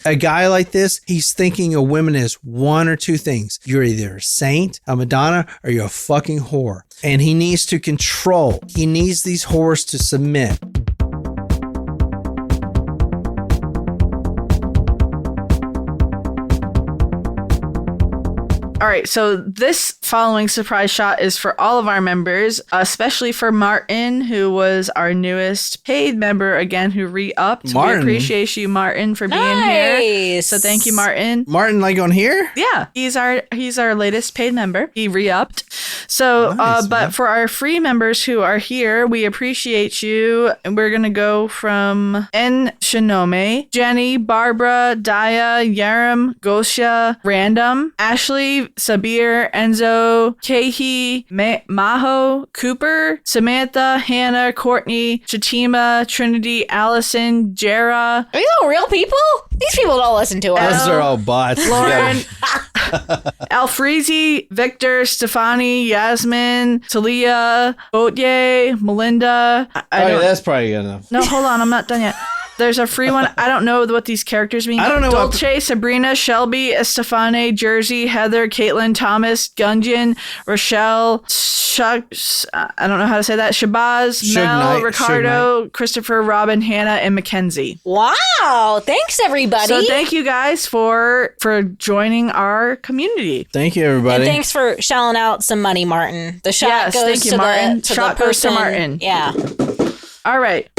A guy like this, he's thinking of women as one or two things. You're either a saint, a Madonna, or you're a fucking whore. And he needs to control. He needs these whores to submit. All right, so this following surprise shot is for all of our members, especially for Martin, who was our newest paid member again, who re-upped. Martin. We appreciate you, Martin, for being here. So thank you, Martin. Martin, like on here? Yeah, he's our latest paid member. He re-upped. So, Nice, but for our free members who are here, we appreciate you. And we're gonna go from N. Shinome, Jenny, Barbara, Daya, Yaram, Gosha, Random, Ashley, Sabir, Enzo, Kehi, Maho, Cooper, Samantha, Hannah, Courtney, Chatima, Trinity, Allison, Jera. Are these all real people? These people don't listen to us. Those are all bots. Lauren, Alfreezy, Victor, Stefani, Yasmin, Talia, Botye, Melinda. I don't, that's probably good enough. no, hold on, I'm not done yet. There's a free one. I don't know what these characters mean. I don't know what- Dolce, Sabrina, Shelby, Estefane, Jersey, Heather, Caitlin, Thomas, Gunjan, Rochelle, Shucks, I don't know how to say that. Shabazz, Suge Mel, Knight, Ricardo, Christopher, Robin, Hannah, and Mackenzie. Wow. Thanks, everybody. So thank you guys for joining our community. Thank you, everybody. And thanks for shelling out some money, Martin. The shot Yes, goes thank you, to Martin. the Shot goes to person. Martin. Yeah. All right.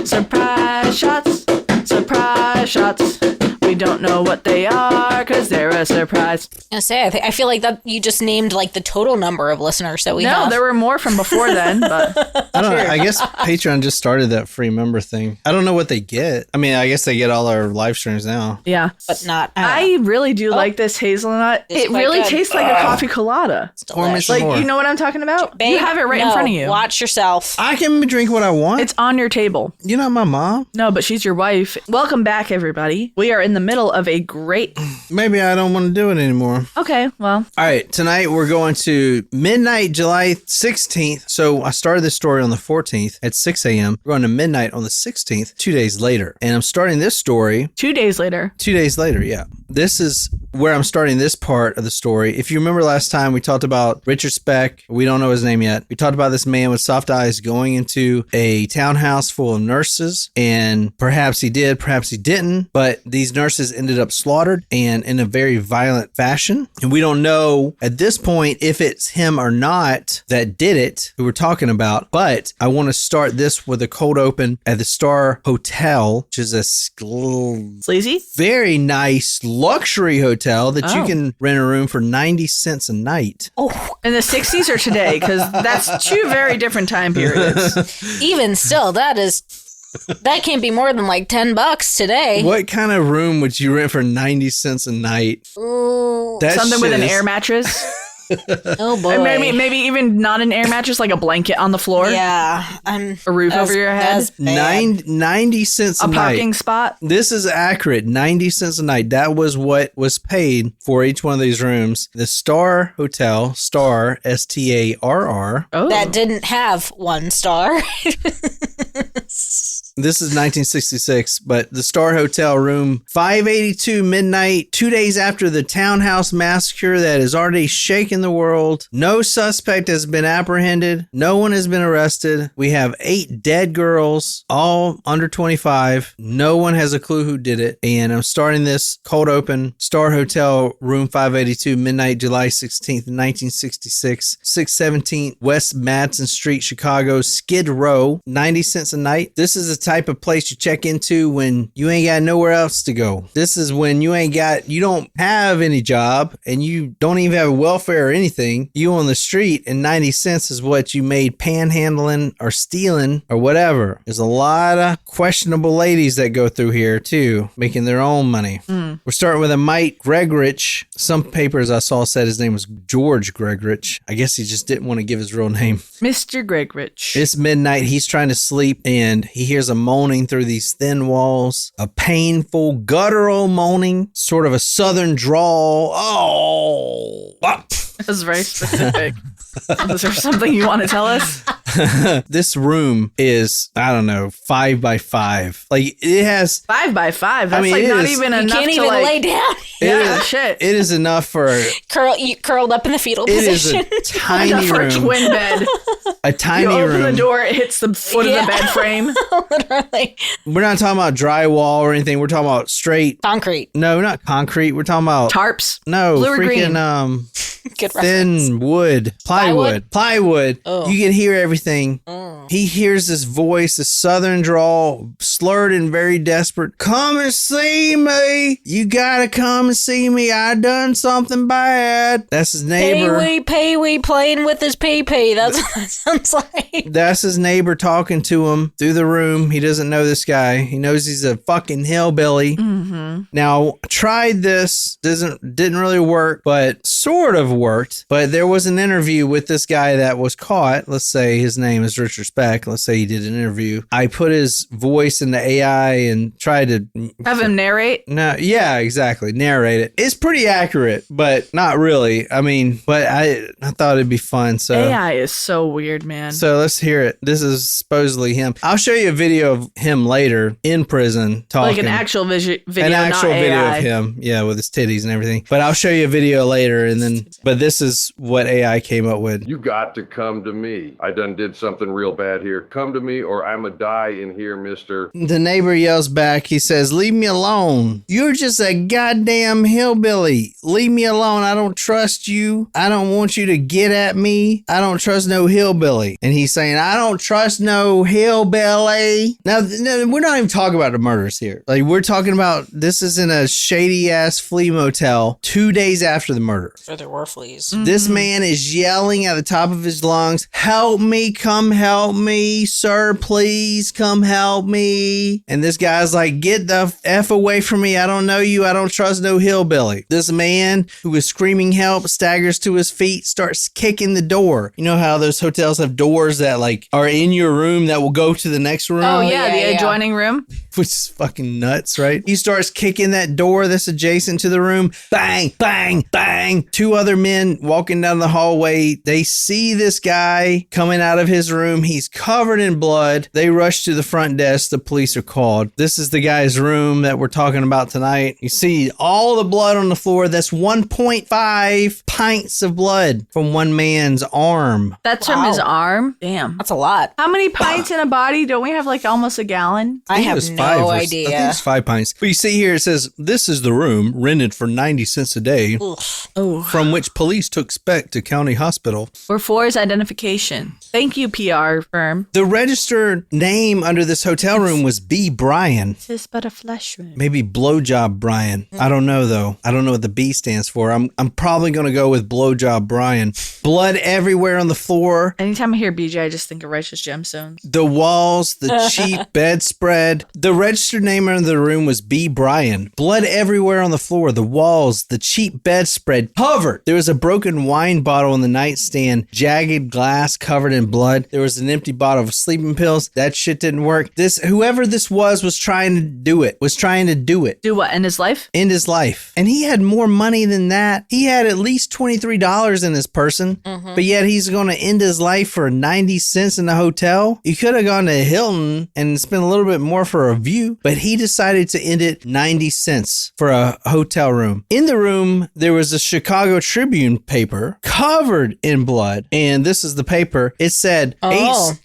Surprise shots. Surprise shots. We don't know what they are because they're a surprise. I say, I feel like that you just named like the total number of listeners that we have. No, there were more from before then, but I don't know. I guess Patreon just started that free member thing. I don't know what they get. I mean, I guess they get all our live streams now. yeah. But not. I really do like this hazelnut. It's It quite really good. tastes like a coffee colada. Pour me some Like, more. you know what I'm talking about? Babe, you have it right in no, front of you. Watch yourself. I can drink what I want. It's on your table. You're not my mom. No, but she's your wife. Welcome back, everybody. We are in the middle of a great... Maybe I don't want to do it anymore. Okay, well, All right, tonight we're going to midnight, July 16th. So I started this story on the 14th at 6 a.m. We're going to midnight on the 16th, 2 days later. And I'm starting this story 2 days later. 2 days later, yeah. This is where I'm starting this part of the story. If you remember last time, we talked about Richard Speck. We don't know his name yet. We talked about this man with soft eyes going into a townhouse full of nurses. And perhaps he did, perhaps he didn't. But these nurses ended up slaughtered and in a very violent fashion. And we don't know at this point if it's him or not that did it, who we're talking about. But I want to start this with a cold open at the Star Hotel, which is a Sleazy? very nice luxury hotel that you Oh. can rent a room for 90 cents a night. In the 60s or today? Because that's two very different time periods. Even still, that can't be more than like $10 today. What kind of room would you rent for 90 cents a night? Ooh. That Something with shit an is- air mattress. Oh boy. Or maybe even not an air mattress, like a blanket on the floor. Yeah. A roof over your head. That's bad. 90 cents a, A night. parking spot. This is accurate. 90 cents a night. That was what was paid for each one of these rooms. The Star Hotel, Star, Starr. Oh. That didn't have 1 star. This is 1966, but the Star Hotel room 582 midnight, 2 days after the townhouse massacre that has already shaken the world. No suspect has been apprehended. No one has been arrested. We have 8 dead girls, all under 25. No one has a clue who did it. And I'm starting this cold open. Star Hotel room 582 midnight, July 16th, 1966, 617 West Madison Street, Chicago, Skid Row, 90 cents a night. This is the type of place you check into when you ain't got nowhere else to go. This is when you don't have any job and you don't even have welfare or anything. You on the street and 90 cents is what you made panhandling or stealing or whatever. There's a lot of questionable ladies that go through here too, making their own money. We're starting with a Mike Gregorich. Some papers I saw said his name was George Gregorich. I guess he just didn't want to give his real name. Mr. Gregorich. It's midnight. He's trying to sleep and he hears a moaning through these thin walls, a painful guttural moaning, sort of a southern drawl. Oh, That was very specific. Is there something you want to tell us? This room is, I don't know, 5 by 5. Like it has 5 by 5. That's not even enough. You can't to even lay down. Shit. It is enough for curled up in the fetal position. It is a tiny for room. a twin bed. A tiny you open room. the door, it hits the foot of the bed frame. Literally. We're not talking about drywall or anything. We're talking about straight Concrete. No, not concrete. We're talking about Tarps. No, Blue or freaking Good thin reference. wood, plywood. Oh. You can hear everything. He hears this voice, a southern drawl, slurred and very desperate. Come and see me. You gotta come and see me. I done something bad. That's his neighbor. Pee-wee playing with his pee-pee. That's what that sounds like. That's his neighbor talking to him through the room. He doesn't know this guy. He knows he's a fucking hillbilly. Mm-hmm. Now, tried this. Didn't really work, but sort of worked. But there was an interview with this guy that was caught. Let's say his name is Richard Speck. Let's say he did an interview. I put his voice into AI and tried to have him narrate. No, yeah, exactly. Narrate it. It's pretty accurate, but not really. I mean, but I thought it'd be fun. So AI is so weird, man. So let's hear it. This is supposedly him. I'll show you a video of him later in prison talking. Like an actual video, an actual not video AI. of him, yeah, with his titties and everything. But I'll show you a video later, and then. But this is what AI came up with. You got to come to me. I done did something real bad here. Come to me, or I'ma die in here, mister. The neighbor yells back. He says, "Leave me alone. You're just a goddamn hillbilly. Leave me alone. I don't trust you. I don't want you to get at me. I don't trust no hillbilly." And he's saying, "I don't trust no hillbilly." Now, we're not even talking about the murders here. Like, we're talking about this is in a shady ass flea motel 2 days after the murder. So there were fleas. This man is yelling at the top of his lungs, "Help me, come help me, sir, please come help me." And this guy's like, "Get the F away from me. I don't know you. I don't trust no hillbilly." This man who is screaming help staggers to his feet, starts kicking the door. You know how those hotels have doors that like are in your room that will go to the next room? Oh, yeah, yeah, the yeah. adjoining room. Which is fucking nuts, right? He starts kicking that door that's adjacent to the room. Bang, bang, bang. Two other men walking down the hallway. They see this guy coming out of his room. He's covered in blood. They rush to the front desk. The police are called. This is the guy's room that we're talking about tonight. You see all the blood on the floor. That's 1.5 pints of blood from one man's arm. That's from his arm? Damn. That's a lot. How many pints in a body? Don't we have like almost a gallon? I think it have was no I idea. think it's 5 pints. But you see here, it says, "This is the room rented for 90 cents a day, Oh. from which police took Speck to county hospital." Or for his identification. Thank you, PR firm. The registered name under this hotel room was B. Brian. This is but a flesh wound. Maybe blowjob Brian. I don't know though. I don't know what the B stands for. I'm probably going to go with blowjob Brian. Blood everywhere on the floor. Anytime I hear BJ, I just think of Righteous Gemstones. The walls, the cheap bedspread. The registered name under the room was B. Brian. Blood everywhere on the floor. The walls, the cheap bedspread covered. There was a broken wine bottle on the nightstand. Jagged glass covered in blood. There was an empty bottle of sleeping pills. That shit didn't work. Whoever this was trying to do it. Do what, in his life? End his life. And he had more money than that. He had at least $23 in his person, but yet he's going to end his life for 90 cents in the hotel. You could have gone to Hilton and spent a little bit more for a view, but he decided to end it 90 cents for a hotel room. In the room, there was a Chicago Tribune paper covered in blood. And this is the paper. It said,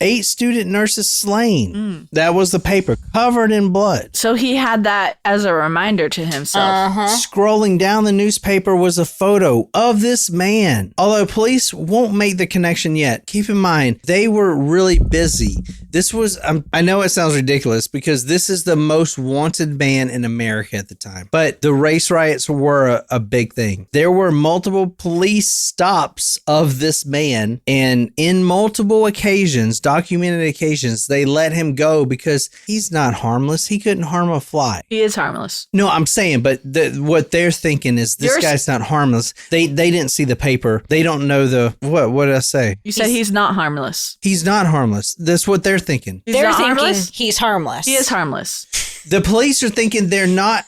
eight student nurses slain. That was the paper, covered in blood. So he had that as a reminder to himself. Scrolling down the newspaper was a photo of this man. Although police won't make the connection yet. Keep in mind, they were really busy. This was, I know it sounds ridiculous because this is the most wanted man in America at the time. But the race riots were a big thing. There were multiple police stops of this man. And in multiple occasions, documented occasions, they let him go because he's not harmless. He couldn't harm a fly. He is harmless. No, I'm saying, but what they're thinking is this guy's not harmless. They didn't see the paper. They don't know what did I say? You said he's not harmless. He's not harmless. That's what they're thinking. They're not thinking harmless? he's harmless. He is harmless. The police are thinking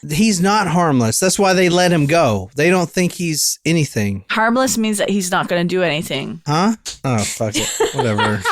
he's not harmless. That's why they let him go. They don't think he's anything. Harmless means that he's not going to do anything. Huh? Oh, fuck it. Whatever.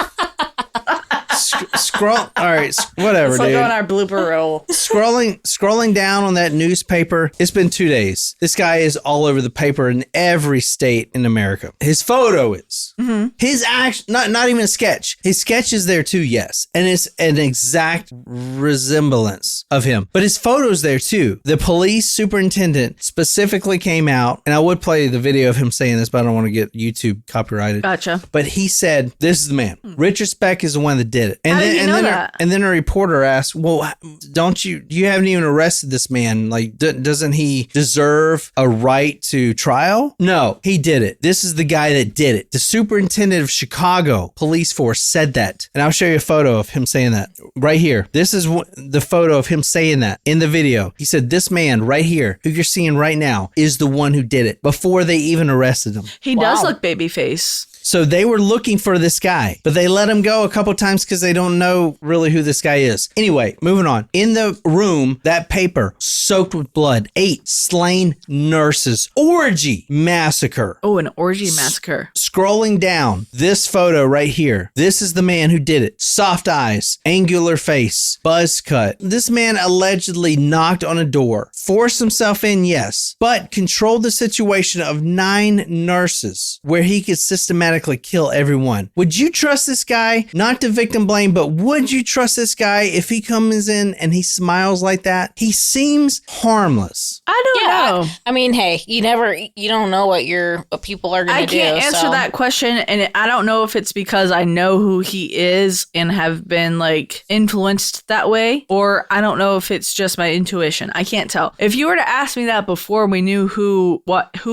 Scroll. All right, whatever, It's dude. like on our blooper roll. Scrolling down on that newspaper. It's been 2 days. This guy is all over the paper in every state in America. His photo is. Mm-hmm. His not even a sketch. His sketch is there too, yes, and it's an exact resemblance of him. But his photo's there too. The police superintendent specifically came out, and I would play the video of him saying this, but I don't want to get YouTube copyrighted. Gotcha. But he said, "This is the man. Richard Speck is the one that did it." How did you know that? And then a reporter asked, "Well, you haven't even arrested this man. Like, doesn't he deserve a right to trial?" No, he did it. This is the guy that did it. The superintendent of Chicago police force said that. And I'll show you a photo of him saying that right here. This is the photo of him saying that in the video. He said, "This man right here, who you're seeing right now, is the one who did it," before they even arrested him. He does look babyface. So they were looking for this guy, but they let him go a couple times because they don't know really who this guy is. Anyway, moving on. In the room, that paper soaked with blood. 8 slain nurses. Orgy massacre. Oh, an orgy massacre. Scrolling down, this photo right here. This is the man who did it. Soft eyes, angular face, buzz cut. This man allegedly knocked on a door, forced himself in, yes, but controlled the situation of 9 nurses where he could systematically kill everyone. Would you trust this guy? Not to victim blame, but would you trust this guy if he comes in and he smiles like that? He seems harmless. I don't know. I mean, hey, you don't know what people are going to do. I can't answer that question, and I don't know if it's because I know who he is and have been like influenced that way, or I don't know if it's just my intuition. I can't tell. If you were to ask me that before we knew who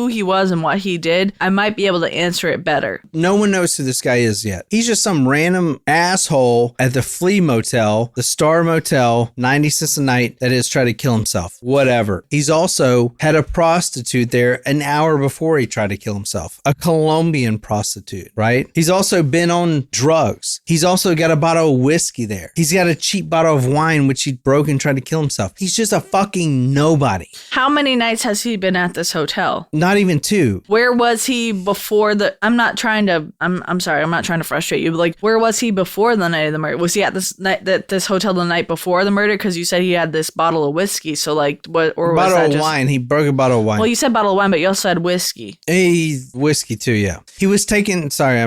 he was and what he did, I might be able to answer it better. No one knows who this guy is yet. He's just some random asshole at the Flea Motel, the Star Motel, 90 cents a night that has tried to kill himself. Whatever. He's also had a prostitute there an hour before he tried to kill himself. A Colombian prostitute, right? He's also been on drugs. He's also got a bottle of whiskey there. He's got a cheap bottle of wine, which he broke and tried to kill himself. He's just a fucking nobody. How many nights has he been at this hotel? Not even 2. Where was he before I'm not trying to frustrate you, but like, where was he before the night of the murder? Was he at this hotel the night before the murder? Because you said he had this bottle of whiskey. So like, what? Or was bottle that of just wine. He broke a bottle of wine. Well, you said bottle of wine, but you also said whiskey. Whiskey too. Yeah. He was taking. Sorry,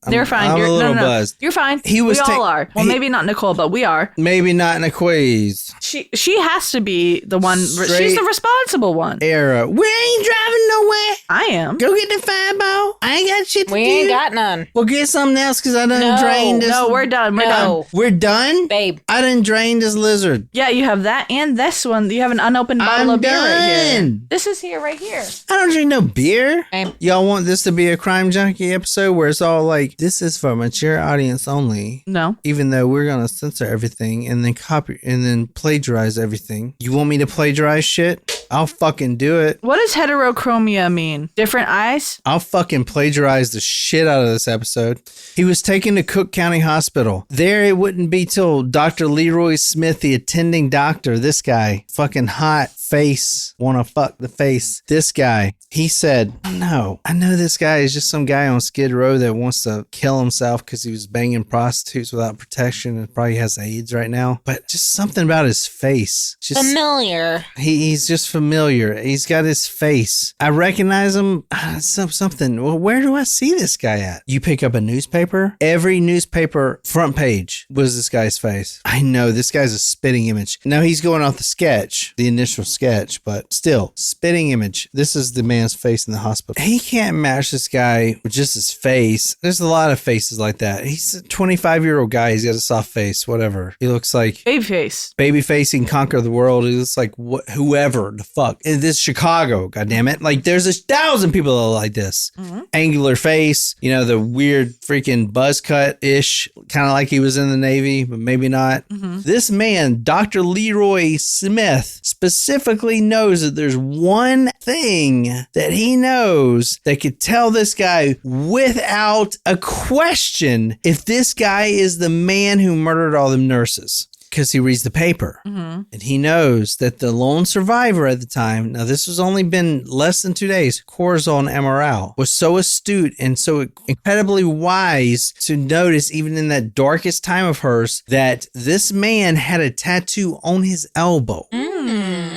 They're fine. I'm You're, a little no. buzzed. You're fine. We all are. Well, maybe not Nicole, but we are. Maybe not in a quiz. She has to be the one. She's the responsible one. Era. We ain't driving nowhere. I am. Go get the fireball. I ain't got shit to do. We ain't got none. We'll get something else because I done drained this. No, we're done. We're done. We're done? Babe. I done drained this lizard. Yeah, you have that and this one. You have an unopened bottle of beer right here. done. This is here right here. I don't drink no beer. Babe. Y'all want this to be a Crime Junkie episode where it's all like, this is for mature audience only. No. Even though we're going to censor everything and then copy and then plagiarize everything. You want me to plagiarize shit? I'll fucking do it. What does heterochromia mean? Different eyes? I'll fucking plagiarize the shit out of this episode. He was taken to Cook County Hospital. There it wouldn't be till Dr. Leroy Smith, the attending doctor, this guy, fucking hot face, wanna fuck the face. This guy, he said, no, I know this guy is just some guy on Skid Row that wants to kill himself because he was banging prostitutes without protection and probably has AIDS right now. But just something about his face. Just familiar. He's just familiar. He's got his face. I recognize him. Something. Well, where do I see this guy at? You pick up a newspaper. Every newspaper front page was this guy's face. I know this guy's a spitting image. Now he's going off the sketch, the initial sketch, but still spitting image. This is the man's face in the hospital. He can't match this guy with just his face. There's a lot of faces like that. He's a 25-year-old guy. He's got a soft face, whatever. He looks like Babyface. Babyface. He can conquer the world. He looks like whoever the fuck. And this Chicago, goddammit. Like there's 1,000 people that are like this. Mm-hmm. Angular face, you know, the weird freaking buzz cut-ish, kind of like he was in the Navy, but maybe not. Mm-hmm. This man, Dr. Leroy Smith, specifically knows that there's one thing that he knows that could tell this guy without a question if this guy is the man who murdered all them nurses. because he reads the paper. And he knows that the lone survivor at the time, now this was only been less than 2 days, Corazon Amaral, was so astute and so incredibly wise to notice, even in that darkest time of hers, that this man had a tattoo on his elbow.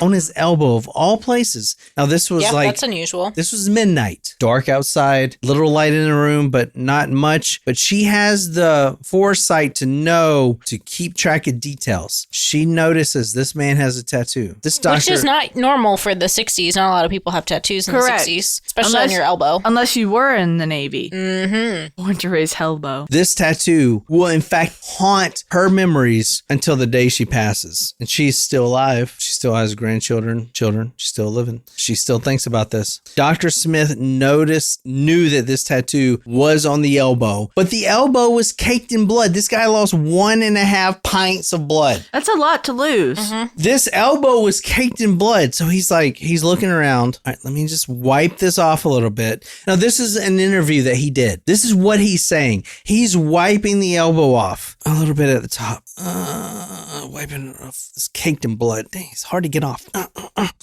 On his elbow, of all places. Now, this was that's unusual. This was midnight. Dark outside, little light in the room, but not much. But she has the foresight to know to keep track of details. She notices this man has a tattoo. This doctor, which is not normal for the 60s. Not a lot of people have tattoos in Correct. the 60s, especially on your elbow. Unless you were in the Navy. Born to raise hellbow. this tattoo will in fact haunt her memories until the day she passes. And she's still alive. She still has grandchildren, children. She's still living. She still thinks about this. Dr. Smith knew that this tattoo was on the elbow, but the elbow was caked in blood. This guy lost 1.5 pints of blood. That's a lot to lose. This elbow was caked in blood. So he's looking around. All right, let me just wipe this off a little bit. Now, this is an interview that he did. This is what he's saying. He's wiping the elbow off a little bit at the top. Wiping it off. It's caked in blood. Dang, it's hard to get off.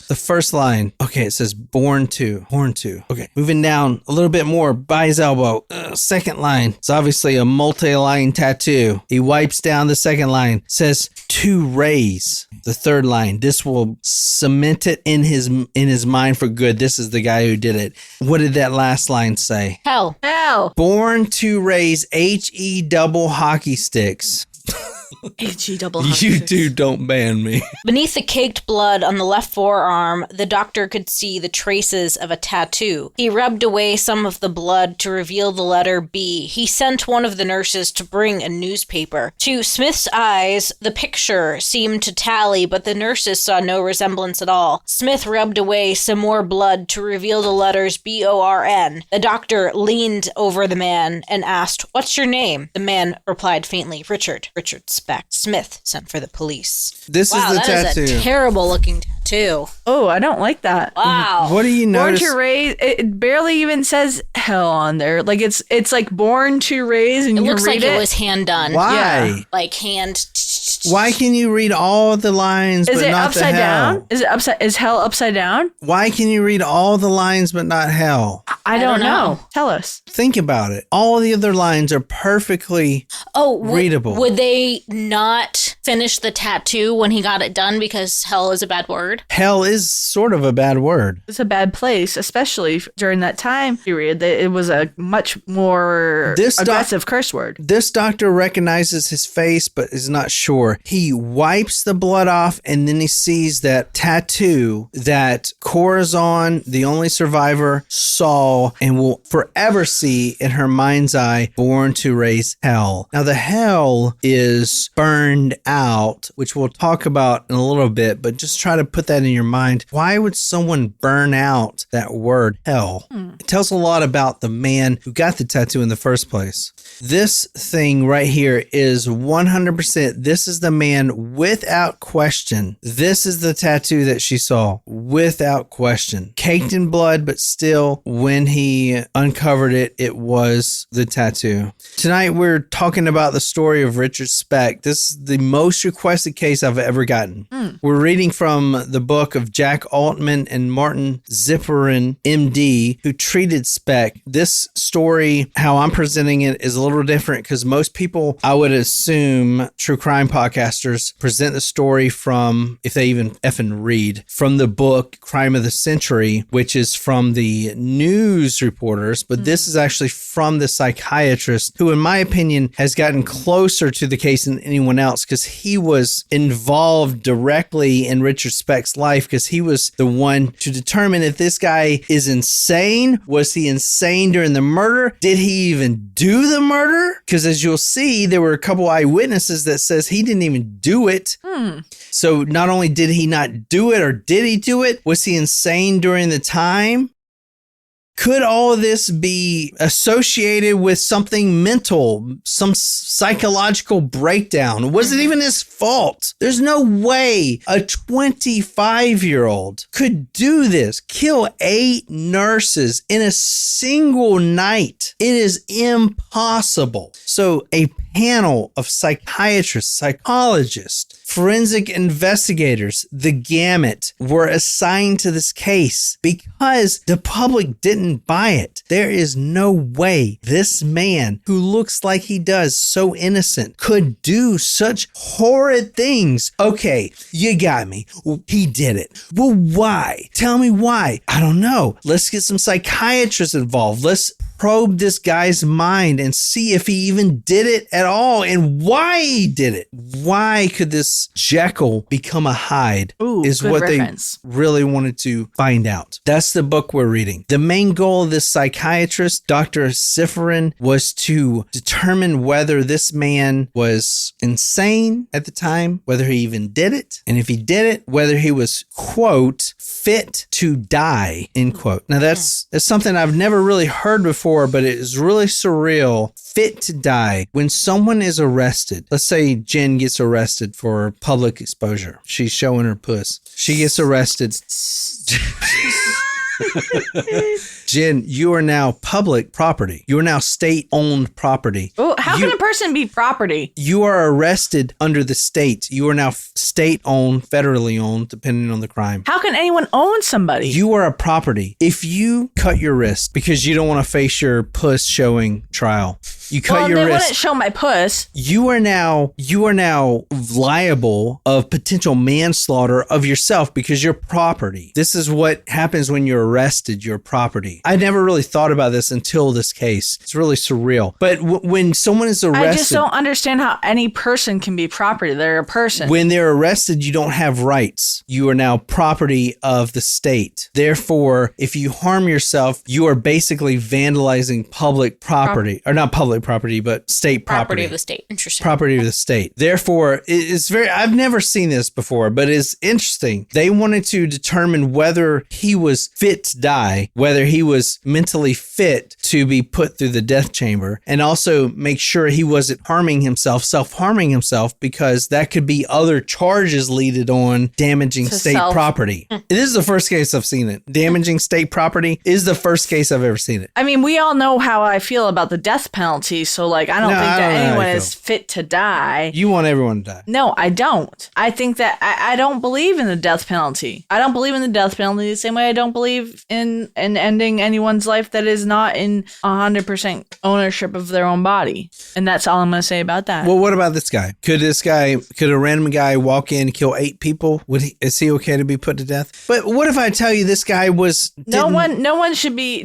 The first line. Okay, it says born to. Okay, moving down a little bit more by his elbow. Second line. It's obviously a multi-line tattoo. He wipes down the second line. Says to raise. The third line. This will cement it in his mind for good. This is the guy who did it. What did that last line say? Hell. Born to raise HE double hockey sticks. HE double. You two don't ban me. Beneath the caked blood on the left forearm, the doctor could see the traces of a tattoo. He rubbed away some of the blood to reveal the letter B. He sent one of the nurses to bring a newspaper. To Smith's eyes, the picture seemed to tally, but the nurses saw no resemblance at all. Smith rubbed away some more blood to reveal the letters BORN. The doctor leaned over the man and asked, "What's your name?" The man replied faintly, Richard Speck. Smith sent for the police. This is the tattoo. That is a terrible looking tattoo. Oh, I don't like that. Wow. What do you Born notice? to raise. It barely even says hell on there. Like it's like born to raise, and It you looks read like it was hand done. Why? Yeah. Like hand. Why can you read all the lines Is but it not upside the hell? down? Is hell upside down? Why can you read all the lines but not hell? I don't know. Tell us. Think about it. All the other lines are perfectly readable. Would they not finish the tattoo when he got it done because hell is a bad word? Hell is sort of a bad word. It's a bad place, especially during that time period. It was a much more aggressive curse word. This doctor recognizes his face but is not sure. He wipes the blood off and then he sees that tattoo that Corazon, the only survivor, saw and will forever see in her mind's eye, born to raise hell. Now, the hell is burned out, which we'll talk about in a little bit, but just try to put that in your mind. Why would someone burn out that word hell? It tells a lot about the man who got the tattoo in the first place. This thing right here is 100%. This is the man without question. This is the tattoo that she saw without question. Caked in blood, but still, when he uncovered it, it was the tattoo. Tonight, we're talking about the story of Richard Speck. This is the most requested case I've ever gotten. We're reading from the book of Jack Altman and Martin Zipperin, MD, who treated Speck. This story, how I'm presenting it, is a little different because most people, I would assume, true crime podcasters present the story from, if they even effing read, from the book Crime of the Century, which is from the news reporters, but this is actually from the psychiatrist who, in my opinion, has gotten closer to the case than anyone else because he was involved directly in Richard Speck's life because he was the one to determine if this guy is insane. Was he insane during the murder? Did he even do the murder? Because as you'll see, there were a couple eyewitnesses that says he didn't even do it. So not only did he not do it, or did he do it? Was he insane during the time? Could all of this be associated with something mental, some psychological breakdown? Was it even his fault? There's no way a 25-year-old could do this, kill 8 nurses in a single night. It is impossible. So a panel of psychiatrists, psychologists Forensic investigators, the gamut, were assigned to this case because the public didn't buy it. There is no way this man, who looks like he does, so innocent, could do such horrid things. Okay, you got me. He did it. Well, why? Tell me why. I don't know. Let's get some psychiatrists involved. Let's probe this guy's mind and see if he even did it at all and why he did it. Why could this Jekyll become a Hyde? Ooh, is good what reference. they really wanted to find out. That's the book we're reading. The main goal of this psychiatrist, Dr. Siffrin, was to determine whether this man was insane at the time, whether he even did it, and if he did it, whether he was, quote, fit to die, end quote. Now that's something I've never really heard before, but it is really surreal. Fit to die. When someone is arrested, let's say Jen gets arrested for public exposure. She's showing her puss. She gets arrested. Jen, you are now public property. You are now state-owned property. Oh, how can a person be property? You are arrested under the state. You are now state-owned, federally owned, depending on the crime. How can anyone own somebody? You are a property. If you cut your wrist because you don't want to face your puss showing trial, you cut your they wrist. wouldn't show my puss. You are now liable of potential manslaughter of yourself because you're property. This is what happens when you're arrested. You're property. I never really thought about this until this case. It's really surreal. But when someone is arrested, I just don't understand how any person can be property. They're a person. when they're arrested, you don't have rights. You are now property of the state. Therefore, if you harm yourself, you are basically vandalizing public property, or not public property, but state property. Property of the state. Interesting. Property of the state. Therefore, it's I've never seen this before, but it's interesting. They wanted to determine whether he was fit to die, whether he was mentally fit to be put through the death chamber, and also make sure he wasn't self-harming himself, because that could be other charges leaded on damaging state property. This is the first case I've seen it. Damaging state property is the first case I've ever seen it. I mean, we all know how I feel about the death penalty, so I don't think that anyone is fit to die. You want everyone to die. No, I don't. I think that I don't believe in the death penalty. I don't believe in the death penalty the same way I don't believe in ending anyone's life that is not in 100% ownership of their own body. And that's all I'm going to say about that. Well, what about this guy? Could a random guy walk in and kill 8 people? Is he okay to be put to death? But what if I tell you this guy no one should be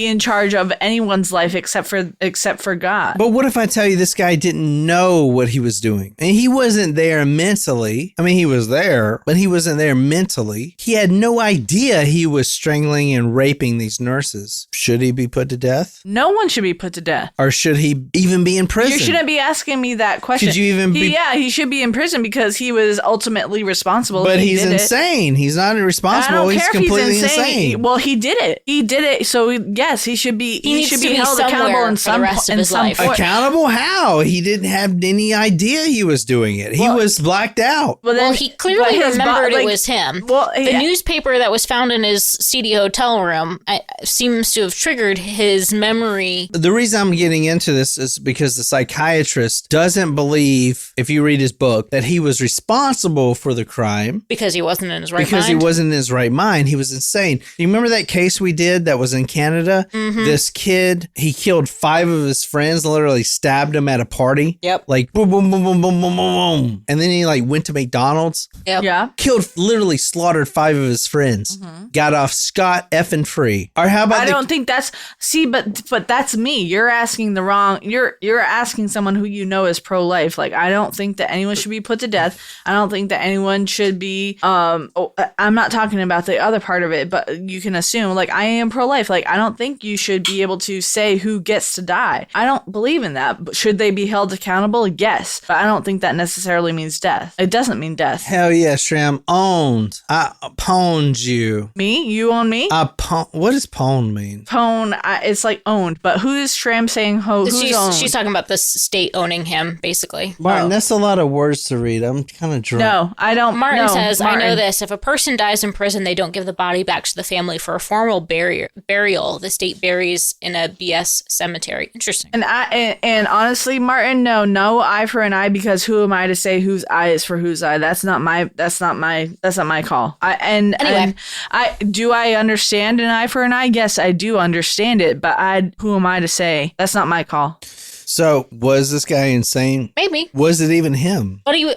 in charge of anyone's life except for God. But what if I tell you this guy didn't know what he was doing? And he wasn't there mentally. I mean, he was there, but he wasn't there mentally. He had no idea he was strangling and raping these nurses. Should he be put to death? No one should be put to death. Or should he even be in prison? You shouldn't be asking me that question. Could you even be? Yeah, he should be in prison because he was ultimately responsible. But he's insane. He's not irresponsible. I don't He's care completely if he's insane. Well, he did it. He did it. So yes, he should be. He should be held accountable in some rest of his life. Accountable? How? He didn't have any idea he was doing it. He was blacked out. Well, he clearly remembered it was him. Well, the newspaper that was found in his seedy hotel room seems to have triggered his memory. The reason I'm getting into this is because the psychiatrist doesn't believe, if you read his book, that he was responsible for the crime. Because he wasn't in his right mind? Because he wasn't in his right mind. He was insane. You remember that case we did that was in Canada? Mm-hmm. This kid, he killed 5 of his friends, literally stabbed them at a party. Yep. Like, boom, boom, boom, boom, boom, boom, boom, boom. And then he went to McDonald's. Yep. Yeah. Literally slaughtered 5 of his friends. Mm-hmm. Got off scot effing free. Or how about I don't think that's, but that's me. You're asking the wrong, you're asking someone who you know is pro-life. I don't think that anyone should be put to death. I don't think that anyone should be, I'm not talking about the other part of it, but you can assume, I am pro-life. I don't think you should be able to say who gets to die. I don't believe in that. But should they be held accountable? Yes. But I don't think that necessarily means death. It doesn't mean death. Hell yeah, Shram. Owned. I pwned you. Me? You own me? What does pawn mean? Pawn, it's like owned, but who is Stram saying who's owned? She's talking about the state owning him, basically. Martin, that's a lot of words to read. I'm kind of drunk. No, I don't. Martin no, says, Martin. I know this. If a person dies in prison, they don't give the body back to the family for a formal burial. The state buries in a BS cemetery. Interesting. And honestly, Martin, no eye for an eye, because who am I to say whose eye is for whose eye? That's not my call. Do I understand an eye for an eye? Yes, I do understand it, but who am I to say? That's not my call. So, was this guy insane? Maybe. Was it even him? But he was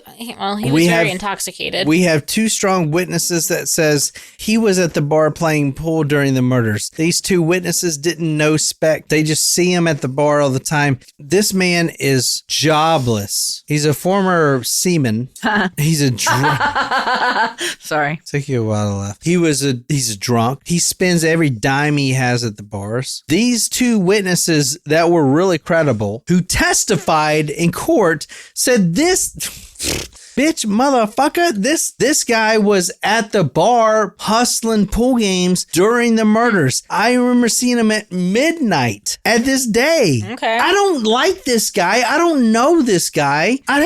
very intoxicated. We have two strong witnesses that says he was at the bar playing pool during the murders. These two witnesses didn't know Speck. They just see him at the bar all the time. This man is jobless. He's a former seaman. He's a drunk. Sorry. Took you a while to laugh. He's a drunk. He spends every dime he has at the bars. These two witnesses that were really credible, who testified in court, said this bitch motherfucker, this guy was at the bar hustling pool games during the murders. I remember seeing him at midnight at this day. Okay. I don't like this guy. I don't know this guy. I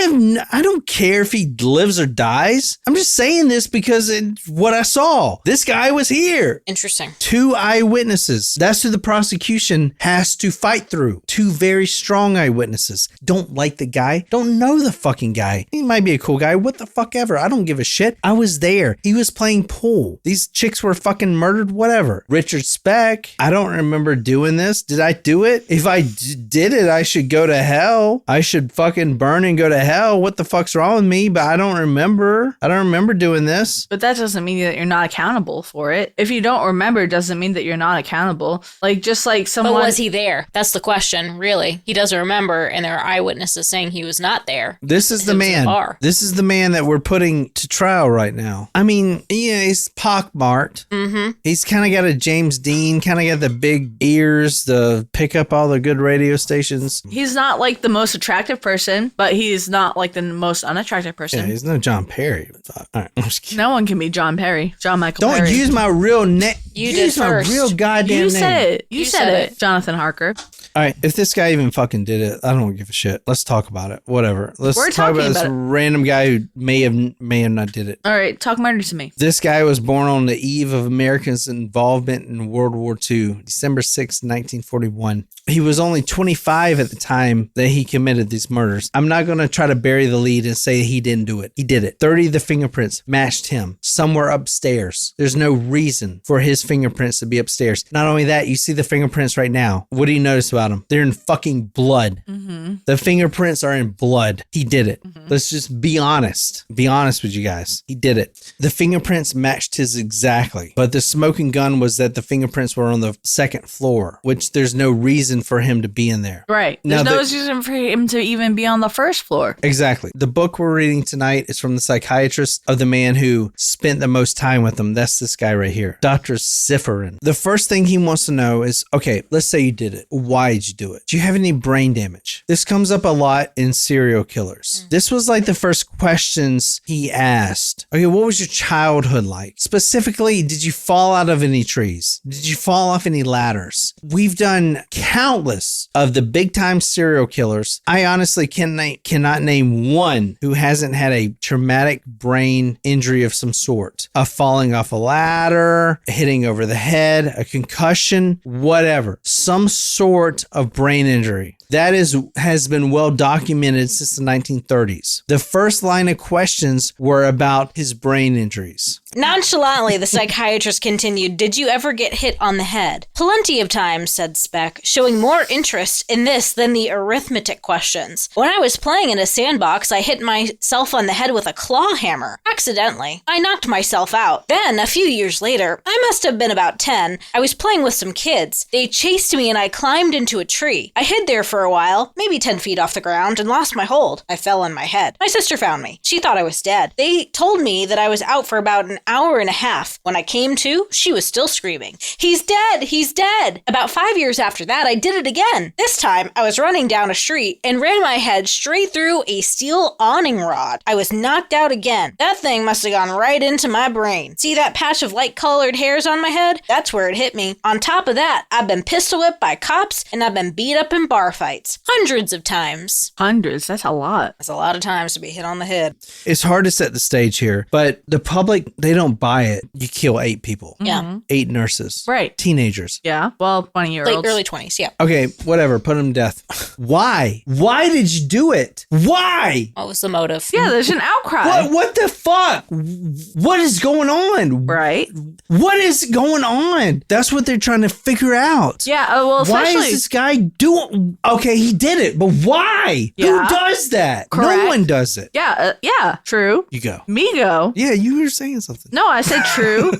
don't care if he lives or dies. I'm just saying this because it's what I saw. This guy was here. Interesting. Two eyewitnesses. That's who the prosecution has to fight through. Two very strong eyewitnesses. Don't like the guy. Don't know the fucking guy. He might be a cool guy. What the fuck ever. I don't give a shit. I was there. He was playing pool. These chicks were fucking murdered. Whatever. Richard Speck. I don't remember doing this. Did I do it? If I did it, I should go to hell. I should fucking burn and go to hell. What the fuck's wrong with me? But I don't remember. I don't remember doing this. But that doesn't mean that you're not accountable for it. If you don't remember, it doesn't mean that you're not accountable. Like, just like someone... But was he there? That's the question, really. He doesn't remember, and there are eyewitnesses saying he was not there. This is the man. This is the man that we're putting to trial right now. I mean, yeah, he's pockmarked. Mm-hmm. He's kind of got a James Dean, kind of got the big ears to pick up all the good radio stations. He's not like the most attractive person, but he's not like the most unattractive person. Yeah, he's no John Perry. All right, I'm just kidding. No one can be John Perry. John Michael Perry. Don't use my real name. You did first. My real goddamn name. You said it. You said it. Jonathan Harker. All right, if this guy even fucking did it, I don't give a shit. Let's talk about it. Whatever. We're talk about this random guy who may have not did it. All right, talk murder to me. This guy was born on the eve of Americans' involvement in World War II, December 6, 1941. He was only 25 at the time that he committed these murders. I'm not going to try to bury the lead and say he didn't do it. He did it. 30 of the fingerprints matched him somewhere upstairs. There's no reason for his fingerprints to be upstairs. Not only that, you see the fingerprints right now. What do you notice about them? They're in fucking blood. Mm-hmm. The fingerprints are in blood. He did it. Mm-hmm. Let's just be honest. Be honest with you guys. He did it. The fingerprints matched his exactly. But the smoking gun was that the fingerprints were on the second floor, which there's no reason for him to be in there. Right. There's no reason for him to even be on the first floor. Exactly. The book we're reading tonight is from the psychiatrist of the man who spent the most time with him. That's this guy right here, Dr. Zifferin. The first thing he wants to know is, okay, let's say you did it. Why did you do it? Do you have any brain damage? This comes up a lot in serial killers. This was like the first questions he asked. Okay, what was your childhood like? Specifically, did you fall out of any trees? Did you fall off any ladders? We've done countless of the big time serial killers. I honestly cannot name one who hasn't had a traumatic brain injury of some sort. A falling off a ladder, hitting over the head, a concussion, whatever. Some sort of brain injury. That has been well documented since the 1930s. The first line of questions were about his brain injuries. Nonchalantly, the psychiatrist continued, "Did you ever get hit on the head?" "Plenty of times," said Speck, showing more interest in this than the arithmetic questions. "When I was playing in a sandbox, I hit myself on the head with a claw hammer. Accidentally. I knocked myself out. Then, a few years later, I must have been about 10, I was playing with some kids. They chased me and I climbed into a tree. I hid there for for a while, maybe 10 feet off the ground, and lost my hold. I fell on my head. My sister found me. She thought I was dead. They told me that I was out for about an hour and a half. When I came to, she was still screaming, "He's dead! He's dead!" About 5 years after that, I did it again. This time, I was running down a street and ran my head straight through a steel awning rod. I was knocked out again. That thing must have gone right into my brain. See that patch of light-colored hairs on my head? That's where it hit me. On top of that, I've been pistol whipped by cops and I've been beat up in bar fights. Hundreds of times. Hundreds. That's a lot. That's a lot of times to be hit on the head. It's hard to set the stage here, but the public, they don't buy it. You kill 8 people. Yeah. 8 nurses. Right. Teenagers. Yeah. Well, 20-year-olds. Late, early 20s, yeah. Okay, whatever. Put them to death. Why? Why did you do it? Why? What was the motive? Yeah, there's an outcry. What the fuck? What is going on? Right. What is going on? That's what they're trying to figure out. Yeah, well, Why especially... is this guy doing? Okay, he did it, but why? Yeah. Who does that? Correct. No one does it. Yeah, true. You go. Me go. Yeah, you were saying something. No, I said true.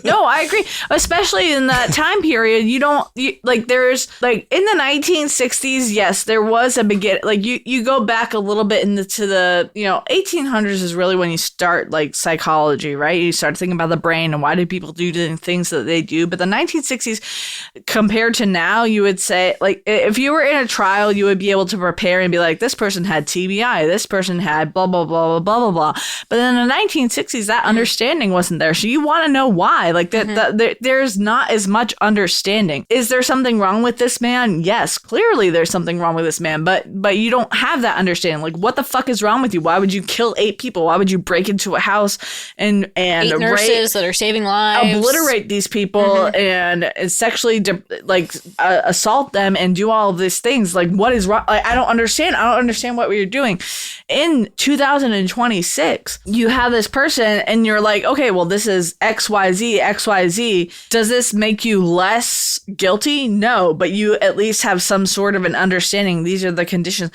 No, I agree. Especially in that time period, there's like in the 1960s, yes, there was a begin. Like you go back a little bit to the 1800s is really when you start like psychology, right? You start thinking about the brain and why do people do the things that they do. But the 1960s, compared to now, you would say like if you were in a trial, you would be able to prepare and be like, this person had TBI, this person had blah blah blah blah blah blah blah. But in the 1960s, that understanding wasn't there. So you want to know why? Like there's not as much understanding. Is there something wrong with this man? Yes, clearly there's something wrong with this man. But you don't have that understanding. Like what the fuck is wrong with you? Why would you kill 8 people? Why would you break into a house and 8 nurses that are saving lives, obliterate these people and sexually assault them and do all of these things? Like what is wrong? Like, I don't understand what we're doing. In 2026, you have this person and you're like, okay, well, this is XYZ. Does this make you less guilty? No, but you at least have some sort of an understanding. These are the conditions.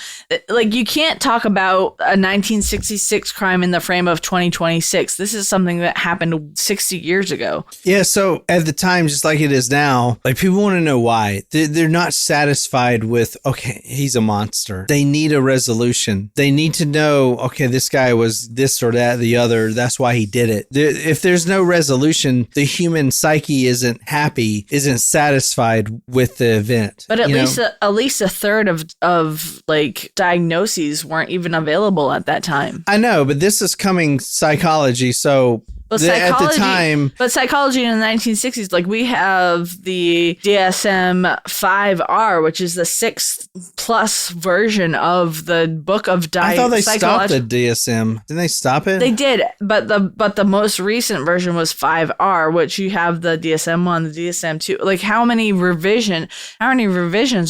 Like you can't talk about a 1966 crime in the frame of 2026. This is something that happened 60 years ago. Yeah, so at the time, just like it is now, like people want to know why. They're not satisfied with, okay, he's a monster. They need a resolution. They need to know, okay, this guy was this or that, the other. That's why he did it. If there's no resolution, the human psyche isn't happy, isn't satisfied with the event. But at least a third of like diagnoses weren't even available at that time. I know, but this is coming psychology, so... But at the time, psychology in the 1960s, like we have the DSM-5R, which is the 6th plus version of the book of I thought they stopped the DSM. Didn't they stop it? They did, but the most recent version was 5R, which you have the DSM-1, the DSM-2. Like how many revisions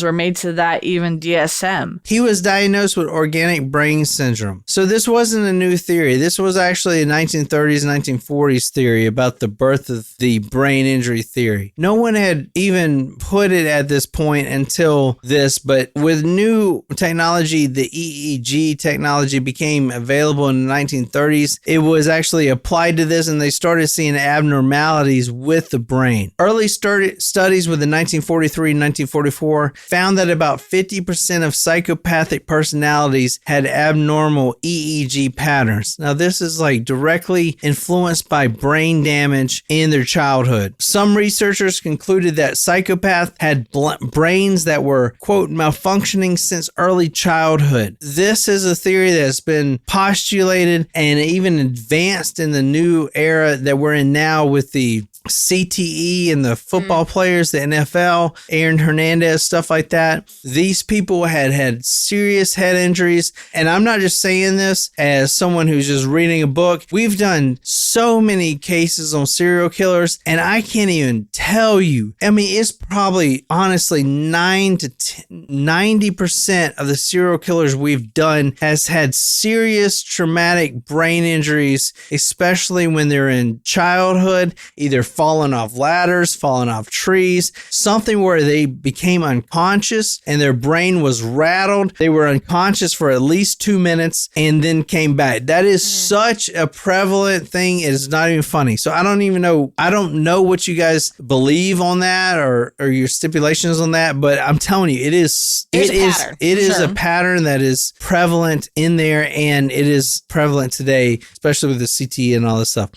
were made to that even DSM? He was diagnosed with organic brain syndrome. So this wasn't a new theory. This was actually a 1930s, 1940s theory about the birth of the brain injury theory. No one had even put it at this point until this, but with new technology, the EEG technology became available in the 1930s. It was actually applied to this and they started seeing abnormalities with the brain. Early studies with the 1943 and 1944 found that about 50% of psychopathic personalities had abnormal EEG patterns. Now this is like directly influenced by brain damage in their childhood. Some researchers concluded that psychopaths had brains that were, quote, malfunctioning since early childhood. This is a theory that's been postulated and even advanced in the new era that we're in now with the CTE and the football players, the NFL, Aaron Hernandez, stuff like that. These people had serious head injuries. And I'm not just saying this as someone who's just reading a book. We've done so many cases on serial killers and I can't even tell you. I mean, it's probably honestly 90% of the serial killers we've done has had serious traumatic brain injuries, especially when they're in childhood, either fallen off ladders, fallen off trees, something where they became unconscious and their brain was rattled. They were unconscious for at least 2 minutes and then came back. That is such a prevalent thing. It is not even funny. So I don't even know. I don't know what you guys believe on that or your stipulations on that, but I'm telling you, it is a pattern that is prevalent in there, and it is prevalent today, especially with the CT and all this stuff.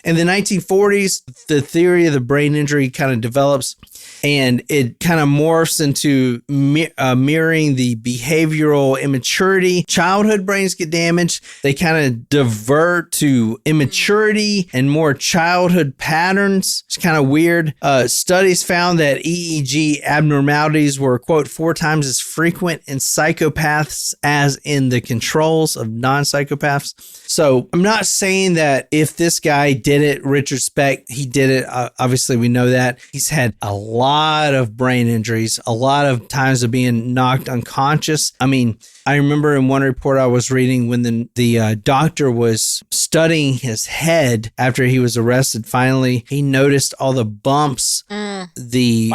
In the 1940s, the theory of the brain injury kind of develops, and it kind of morphs into mirroring the behavioral immaturity. Childhood brains get damaged. They kind of divert to immaturity and more childhood patterns. It's kind of weird. Studies found that EEG abnormalities were, quote, 4 times as frequent in psychopaths as in the controls of non-psychopaths. So I'm not saying that if this guy did it, Richard Speck, he did it. Obviously, we know that. He's had a lot of brain injuries, a lot of times of being knocked unconscious. I mean, I remember in one report I was reading when the doctor was studying his head after he was arrested, finally, he noticed all the bumps, the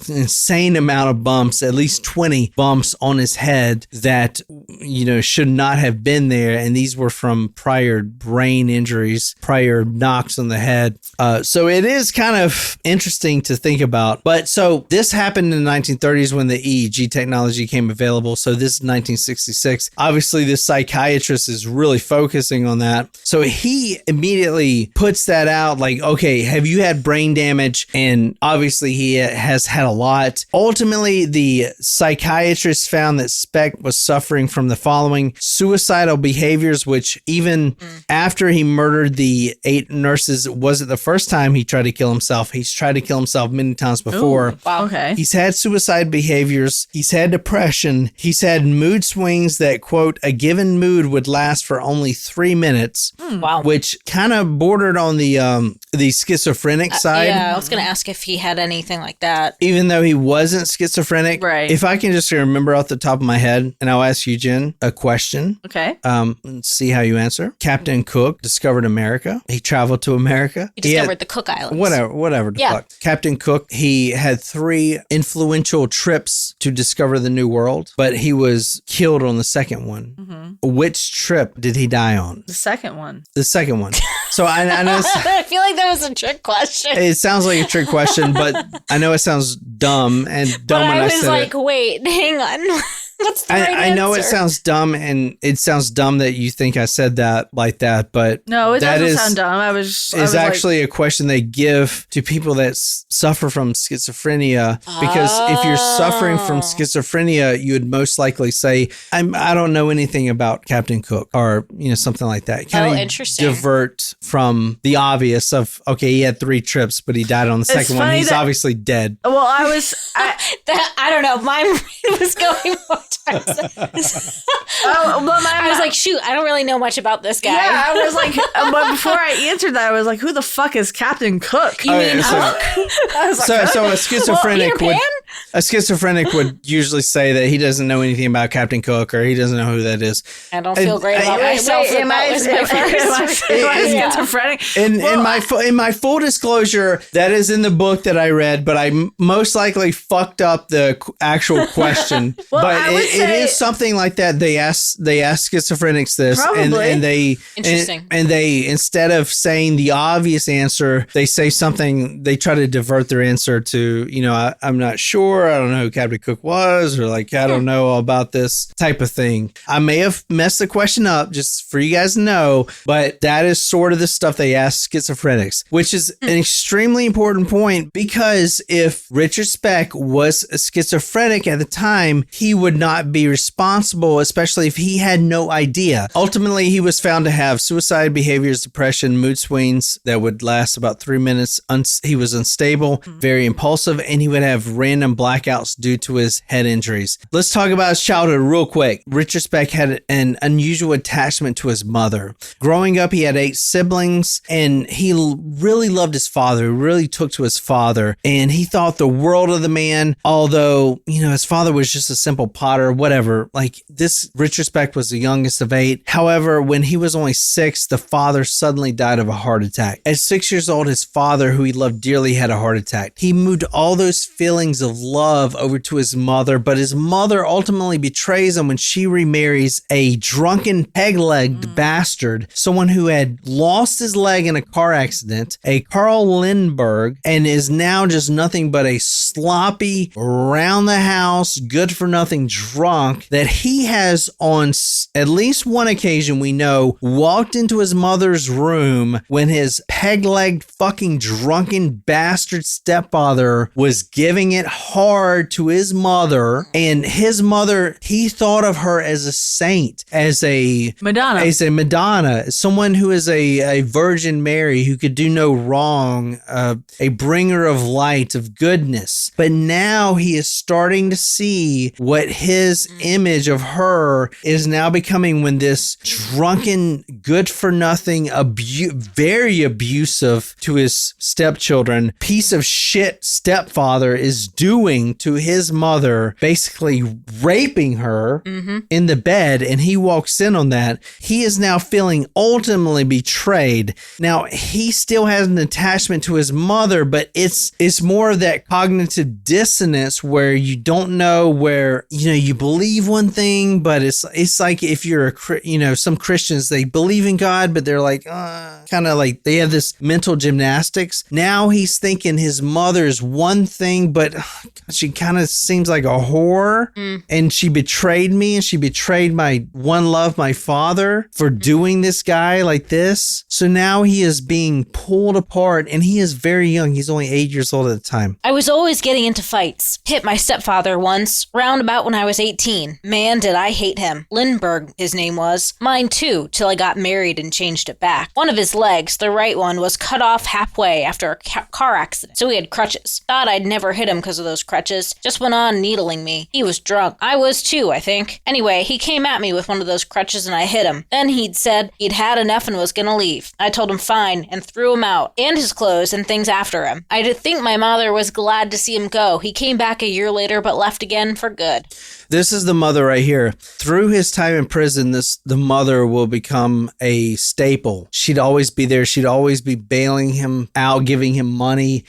insane amount of bumps, at least 20 bumps on his head that, should not have been there. And these were from prior brain injuries, prior knocks on the head. So it is kind of interesting to think about. But so this happened in the 1930s when the EEG technology came available. So this is 1966. Obviously, this psychiatrist is really focusing on that. So he immediately puts that out like, okay, have you had brain damage? And obviously he has had a lot. Ultimately, the psychiatrist found that Speck was suffering from the following: suicidal behaviors, which even after he murdered the 8 nurses, wasn't the first time he tried to kill himself. He's tried to kill himself many times before. Ooh, wow. Okay. He's had suicide behaviors. He's had depression. He's had mood swings that, quote, a given mood would last for only 3 minutes. Wow. Which kind of bordered on the schizophrenic side. Yeah, I was going to ask if he had anything like that. Even though he wasn't schizophrenic. Right. If I can just remember off the top of my head, and I'll ask you, Jen, a question. Okay. See how you answer. Captain Cook discovered America. He traveled to America. He discovered the Cook Islands. Whatever the fuck. Captain Cook, he had 3 influential trips to discover the New World, but he was killed on the second one. Which trip did he die on? The second one. The second one. So I know I feel like that was a trick question. it sounds like a trick question, but I know it sounds dumb and dumb But when I I was said like, it. wait, hang on. What's the right I know it answer? sounds dumb, and it sounds dumb that you think I said that like that, but No, it that doesn't is- sound dumb. I was actually a question they give to people that suffer from schizophrenia, because if you're suffering from schizophrenia, you would most likely say, I don't know anything about Captain Cook, or something like that. Kind of interesting. divert from the obvious of, okay, he had 3 trips, but he died on the second one. funny He's that- obviously dead. Well, I don't know. My brain was going more times. I was like, shoot, I don't really know much about this guy. yeah, I was like, but before I answered that, I was like, who the fuck is Captain Cook? You mean so- I was like, So a schizophrenic Peter would usually say that he doesn't know anything about Captain Cook, or he doesn't know who that is. I don't feel great about wait, myself. am I schizophrenic? In my full disclosure, that is in the book that I read, but I most likely fucked up the actual question. Well, but I would it say- is something like that. They ask schizophrenics this, Probably. and they Interesting. and they, instead of saying the obvious answer, they say something. They try to divert their answer to, I'm not sure. I don't know who Captain Cook was, or like, I don't know all about this type of thing. I may have messed the question up, just for you guys to know, but that is sort of the stuff they ask schizophrenics, which is an extremely important point, because if Richard Speck was a schizophrenic at the time, he would not be responsible, especially if he had no idea. Ultimately, he was found to have suicide behaviors, depression, mood swings that would last about 3 minutes. He was unstable, very impulsive, and he would have random blackouts due to his head injuries. Let's talk about his childhood real quick. Richard Speck had an unusual attachment to his mother. Growing up, he had 8 siblings, and he really loved his father. He really took to his father, and he thought the world of the man, although, his father was just a simple potter, whatever. Like, this Richard Speck was the youngest of 8. However, when he was only 6, the father suddenly died of a heart attack. At 6 years old, his father, who he loved dearly, had a heart attack. He moved all those feelings of love over to his mother, but his mother ultimately betrays him when she remarries a drunken, peg-legged bastard, someone who had lost his leg in a car accident, a Carl Lindbergh, and is now just nothing but a sloppy, round the house, good for nothing drunk that he has on at least one occasion, we know, walked into his mother's room when his peg-legged fucking drunken bastard stepfather was giving it hard to his mother, and his mother, he thought of her as a saint, as a Madonna, someone who is a Virgin Mary who could do no wrong, a bringer of light, of goodness. But now he is starting to see what his image of her is now becoming when this drunken, good for nothing, very abusive to his stepchildren, piece of shit stepfather is doing to his mother, basically raping her in the bed, and he walks in on that. He is now feeling ultimately betrayed. Now, he still has an attachment to his mother, but it's more of that cognitive dissonance where you don't know where, you believe one thing, but it's like if you're some Christians, they believe in God, but they're like, kind of like they have this mental gymnastics. Now he's thinking his mother's one thing, but she kind of seems like a whore, and she betrayed me, and she betrayed my one love, my father, for doing this guy like this. So now he is being pulled apart, and he is very young. He's only 8 years old at the time. I was always getting into fights. Hit my stepfather once, round about when I was 18. Man, did I hate him. Lindbergh, his name was. Mine too, till I got married and changed it back. One of his legs, the right one, was cut off halfway after a car accident, so he had crutches. Thought I'd never hit him because of those crutches. Just went on needling me. He was drunk. I was too, I think. Anyway, he came at me with one of those crutches and I hit him. Then he'd said he'd had enough and was gonna leave. I told him fine and threw him out, and his clothes and things after him. I did think my mother was glad to see him go. He came back a year later but left again for good. This is the mother right here. Through his time in prison, the mother will become a staple. She'd always be there. She'd always be bailing him out, giving him money,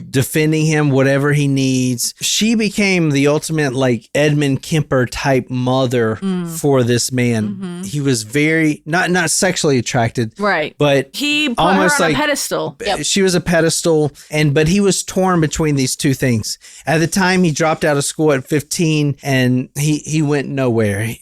defending him, whatever he needs. She became the ultimate like Edmund Kemper type mother for this man. He was very, not sexually attracted. Right. But he put almost her on like a pedestal. Yep. She was a pedestal, but he was torn between these two things. At the time, he dropped out of school at 15 and he went nowhere,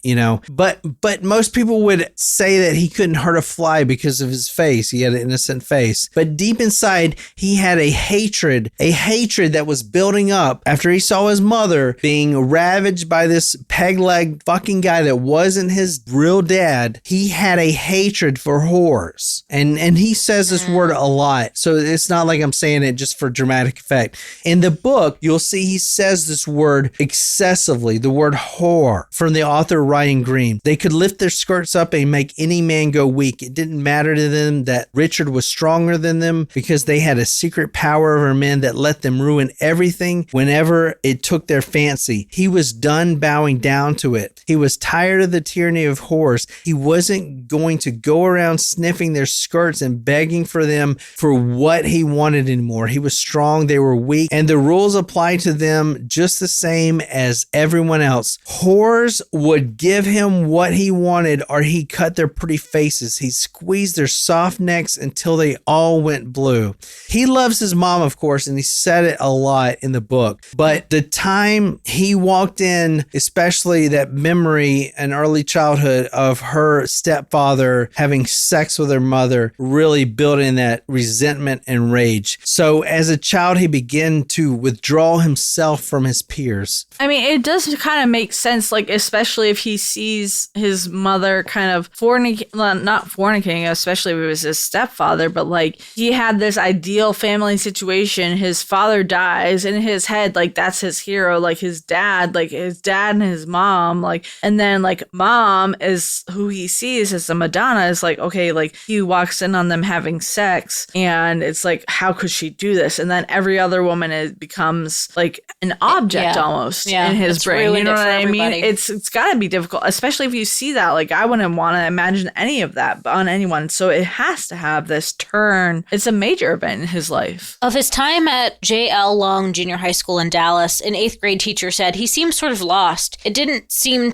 But most people would say that he couldn't hurt a fly because of his face. He had an innocent face. But deep inside, he had a hatred that was building up after he saw his mother being ravaged by this peg-legged fucking guy that wasn't his real dad. He had a hatred for whores. And he says this word a lot. So it's not like I'm saying it just for dramatic effect. In the book, you'll see he says this word excessively, the word whore, from the author Ryan Green. They could lift their skirts up and make any man go weak. It didn't matter to them that Richard was stronger than them because they had a secret power over men that let them ruin everything whenever it took their fancy. He was done bowing down to it. He was tired of the tyranny of whores. He wasn't going to go around sniffing their skirts and begging for them for what he wanted anymore. He was strong, they were weak, and the rules applied to them just the same as everyone else. Whores would give him what he wanted or he cut their pretty faces. He squeezed their soft necks until they all went blue. He loves his mom, of course, and he said it a lot in the book. But the time he walked in, especially that memory in early childhood of her stepfather having sex with her mother, really built in that resentment and rage. So as a child, he began to withdraw himself from his peers. I mean, it does kind of make sense, like, especially if he sees his mother kind of not fornicating, especially if it was his stepfather, but like he had this ideal family situation. His father dies in his head, like that's his hero, like his dad and his mom, like, and then like mom is who he sees as the Madonna is like, okay, like he walks in on them having sex and it's like, how could she do this? And then every other woman becomes like an object almost in his brain. You know what I mean? It's got to be difficult, especially if you see that. Like I wouldn't want to imagine any of that on anyone. So it has to have this turn. It's a major event in his life. Of his time at J.L. Long Junior High School in Dallas, an 8th grade teacher said he seemed sort of lost. It didn't seem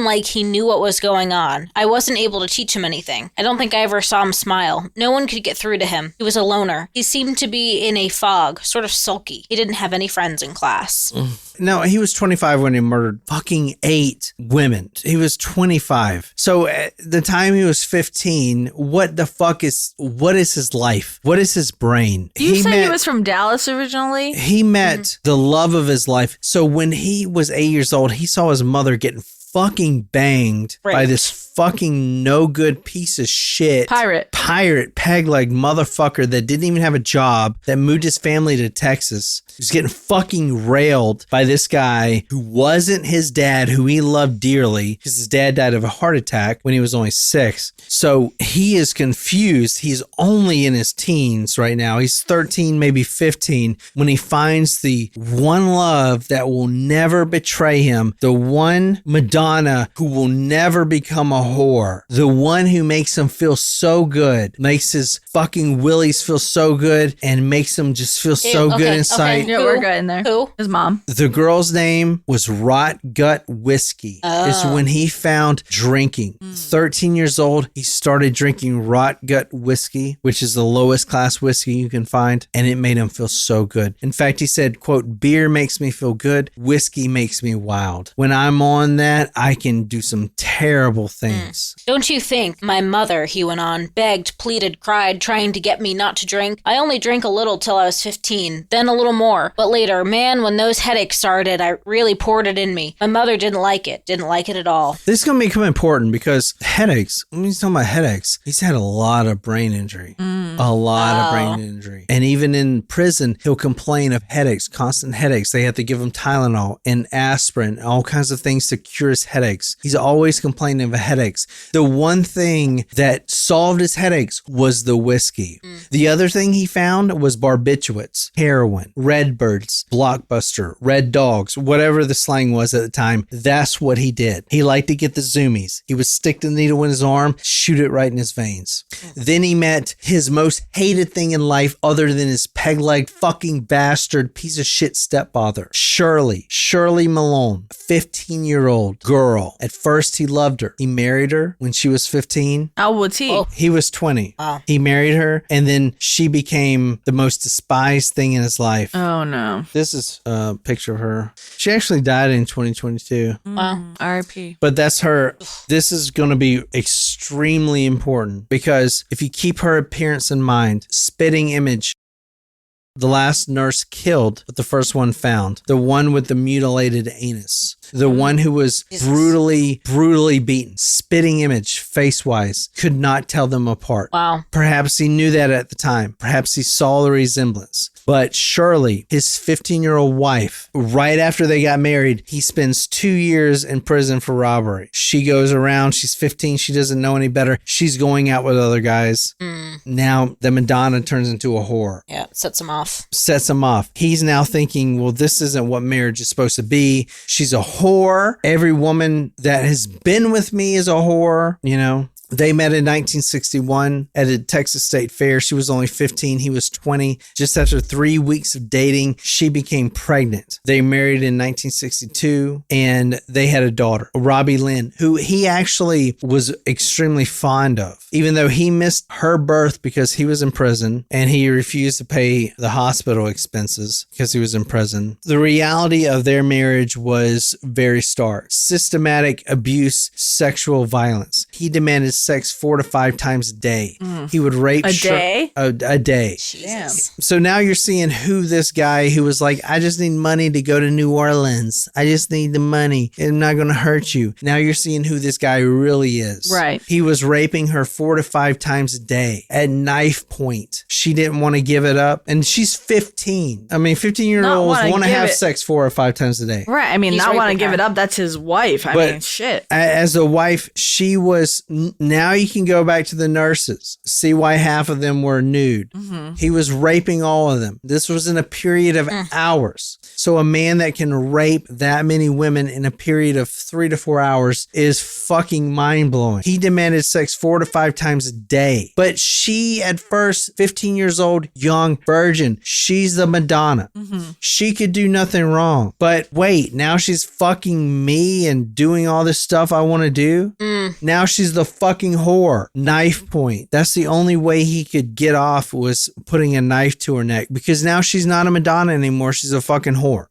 like he knew what was going on. I wasn't able to teach him anything. I don't think I ever saw him smile. No one could get through to him. He was a loner. He seemed to be in a fog, sort of sulky. He didn't have any friends in class. No, he was 25 when he murdered fucking 8 women. He was 25. So at the time he was 15, what is his life? What is his brain? You said he was from Dallas originally? He met the love of his life. So when he was 8 years old, he saw his mother getting fucking banged by this fucking no good piece of shit. Pirate peg leg motherfucker that didn't even have a job, that moved his family to Texas. He was getting fucking railed by this guy who wasn't his dad, who he loved dearly, because his dad died of a heart attack when he was only 6. So he is confused. He's only in his teens right now. He's 13, maybe 15, when he finds the one love that will never betray him, the one Madonna who will never become a whore, the one who makes him feel so good, makes his fucking willies feel so good, and makes him just feel so good inside. Yeah, we're good in there. Who? His mom. The girl's name was Rot Gut Whiskey. It's when he found drinking. 13 years old, he started drinking Rot Gut Whiskey, which is the lowest class whiskey you can find, and it made him feel so good. In fact, he said, quote, beer makes me feel good, whiskey makes me wild. When I'm on that, I can do some terrible things. Don't you think my mother, he went on, begged, pleaded, cried, trying to get me not to drink? I only drank a little till I was 15, then a little more. But later, man, when those headaches started, I really poured it in me. My mother didn't like it at all. This is going to become important because headaches, when he's talking about headaches, he's had a lot of brain injury. A lot of brain injury. And even in prison, he'll complain of headaches, constant headaches. They have to give him Tylenol and aspirin, all kinds of things to cure his headaches. He's always complaining of headaches. The one thing that solved his headaches was the whiskey. The other thing he found was barbiturates, heroin, Redbirds, Blockbuster, Red Dogs, whatever the slang was at the time. That's what he did. He liked to get the zoomies. He would stick the needle in his arm, shoot it right in his veins. Then he met his most hated thing in life other than his peg-legged fucking bastard piece of shit stepfather. Shirley Malone, 15-year-old girl. At first he loved her. He married her when she was 15. How old was he? He was 20. Wow. He married her, and then she became the most despised thing in his life. Oh, no. This is a picture of her. She actually died in 2022. Wow. R.I.P. But that's her. This is going to be extremely important because if you keep her appearance in mind, spitting image, the last nurse killed, but the first one found. The one with the mutilated anus. The one who was brutally beaten. Spitting image, face-wise. Could not tell them apart. Wow. Perhaps he knew that at the time. Perhaps he saw the resemblance. But Shirley, his 15-year-old wife, right after they got married, he spends 2 years in prison for robbery. She goes around. She's 15. She doesn't know any better. She's going out with other guys. Now the Madonna turns into a whore. Yeah, sets him off. He's now thinking, well, this isn't what marriage is supposed to be. She's a whore. Every woman that has been with me is a whore, you know. They met in 1961 at a Texas State Fair. She was only 15. He was 20. Just after 3 weeks of dating, she became pregnant. They married in 1962 and they had a daughter, Robbie Lynn, who he actually was extremely fond of, even though he missed her birth because he was in prison and he refused to pay the hospital expenses because he was in prison. The reality of their marriage was very stark. Systematic abuse, sexual violence. He demanded sex 4 to 5 times a day. He would rape A day? a day. Damn. So now you're seeing who this guy who was like, I just need money to go to New Orleans. I just need the money. I'm not going to hurt you. Now you're seeing who this guy really is. Right. He was raping her 4 to 5 times a day at knife point. She didn't want to give it up. And she's 15. I mean, 15-year-olds want to have sex 4 or 5 times a day. Right. I mean, He's not want to raping give her. it up. That's his wife. I mean, shit. As a wife, she was, now you can go back to the nurses, see why half of them were nude. He was raping all of them. This was in a period of hours. So a man that can rape that many women in a period of 3 to 4 hours is fucking mind blowing. He demanded sex 4 to 5 times a day. But she, at first, 15 years old, young, virgin, she's the Madonna. She could do nothing wrong. But wait, now she's fucking me and doing all this stuff I want to do? Now she's the fucking whore. Knife point. That's the only way he could get off, was putting a knife to her neck, because now she's not a Madonna anymore. She's a fucking whore.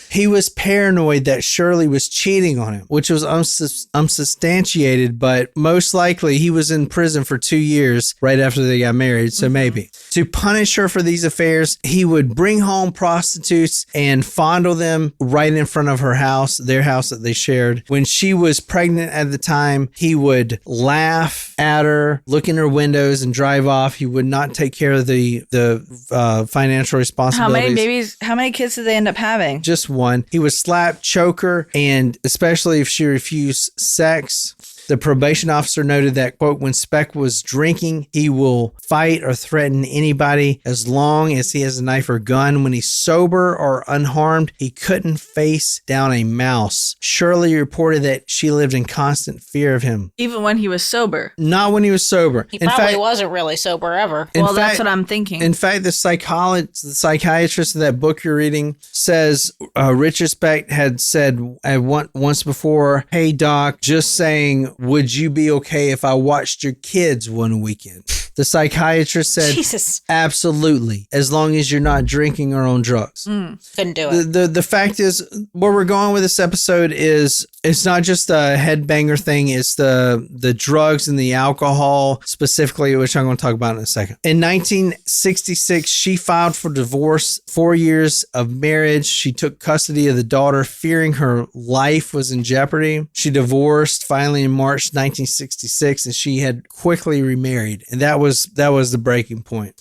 He was paranoid that Shirley was cheating on him, which was unsubstantiated, but most likely he was in prison for 2 years right after they got married, so maybe. To punish her for these affairs, he would bring home prostitutes and fondle them right in front of her house, their house that they shared. When she was pregnant at the time, he would laugh at her, look in her windows, and drive off. He would not take care of the financial responsibilities. How many kids did they end up having? Just one. He would slap, choke her, and especially if she refused sex. The probation officer noted that, quote, when Speck was drinking, he will fight or threaten anybody as long as he has a knife or gun. When he's sober or unharmed, he couldn't face down a mouse. Shirley reported that she lived in constant fear of him. Even when he was sober. Not when he was sober. He probably wasn't really sober ever. Well, that's what I'm thinking. In fact, the psychiatrist of that book you're reading says Richard Speck had said once before, hey, doc, just saying, would you be okay if I watched your kids one weekend? The psychiatrist said, Jesus. Absolutely, as long as you're not drinking or on drugs. Couldn't do it. The fact is, where we're going with this episode is, it's not just a headbanger thing, it's the drugs and the alcohol specifically, which I'm going to talk about in a second. In 1966, she filed for divorce. 4 years of marriage. She took custody of the daughter, fearing her life was in jeopardy. She divorced finally in March 1966, and she had quickly remarried. And that was the breaking point.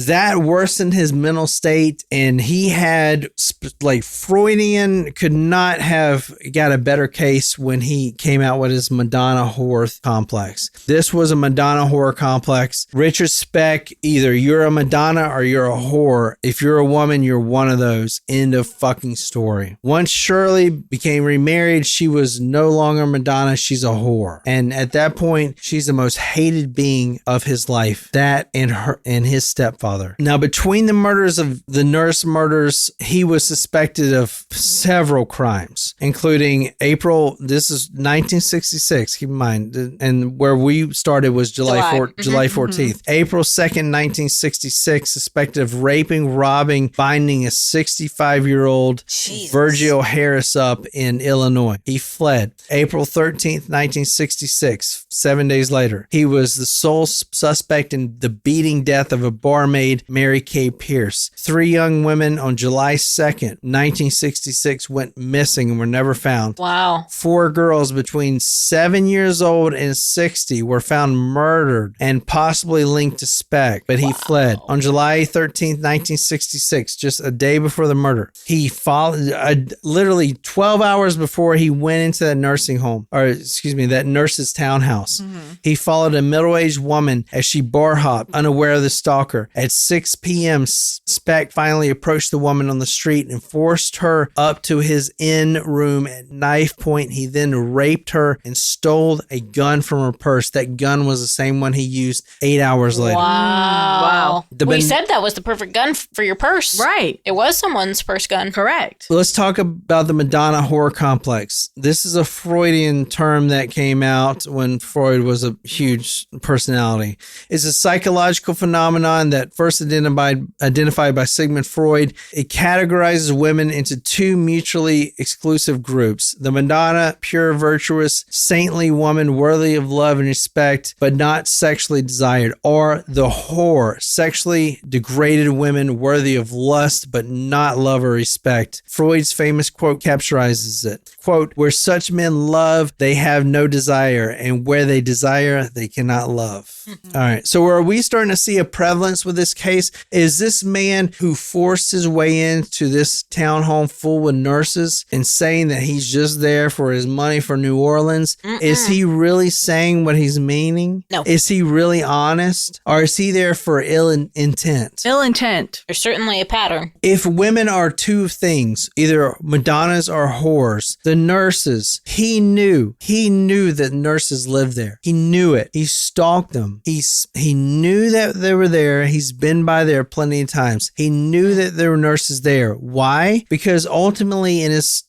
That worsened his mental state, and he had, like, Freudian could not have got a better case when he came out with his Madonna whore complex. This was a Madonna whore complex. Richard Speck, either you're a Madonna or you're a whore. If you're a woman, you're one of those. End of fucking story. Once Shirley became remarried, she was no longer Madonna. She's a whore. And at that point, she's the most hated being of his life. That and her and his stepfather. Now, between the murders of the nurse murders, he was suspected of several crimes, including this is 1966, keep in mind, and where we started was July 14th. April 2nd, 1966, suspected of raping, robbing, binding a 65-year-old Virgil Harris up in Illinois. He fled. April 13th, 1966, 7 days later, he was the sole suspect in the beating death of a barmaid, Mary Kay Pierce. 3 young women on July 2nd, 1966 went missing and were never found. Wow. 4 girls between 7 years old and 60 were found murdered and possibly linked to Speck, but he fled. On July 13th, 1966, just a day before the murder, he followed, literally 12 hours before he went into that nursing home, that nurse's townhouse. He followed a middle-aged woman as she bar hopped, unaware of the stalker. At 6 p.m., Speck finally approached the woman on the street and forced her up to his inn room at knife point. He then raped her and stole a gun from her purse. That gun was the same one he used 8 hours later. Wow. We said that was the perfect gun for your purse. Right. It was someone's purse gun. Correct. Let's talk about the Madonna whore complex. This is a Freudian term that came out when Freud was a huge personality. It's a psychological phenomenon that first identified by Sigmund Freud. It categorizes women into two mutually exclusive groups. The Madonna, pure, virtuous, saintly woman worthy of love and respect, but not sexually desired. Or the whore, sexually degraded women worthy of lust, but not love or respect. Freud's famous quote capturizes it. Quote, where such men love, they have no desire, and where they desire, they cannot love. All right. So are we starting to see a prevalence with this case? Is this man who forced his way into this townhome full with nurses and saying that he's just there for his money for New Orleans? Is he really saying what he's meaning? No. Is he really honest? Or is he there for ill intent? Ill intent. There's certainly a pattern. If women are two things, either Madonnas or whores, the nurses, he knew that nurses lived there. He knew it. He stalked them. He knew that they were there. He's been by there plenty of times. He knew that there were nurses there. Why? Because ultimately in his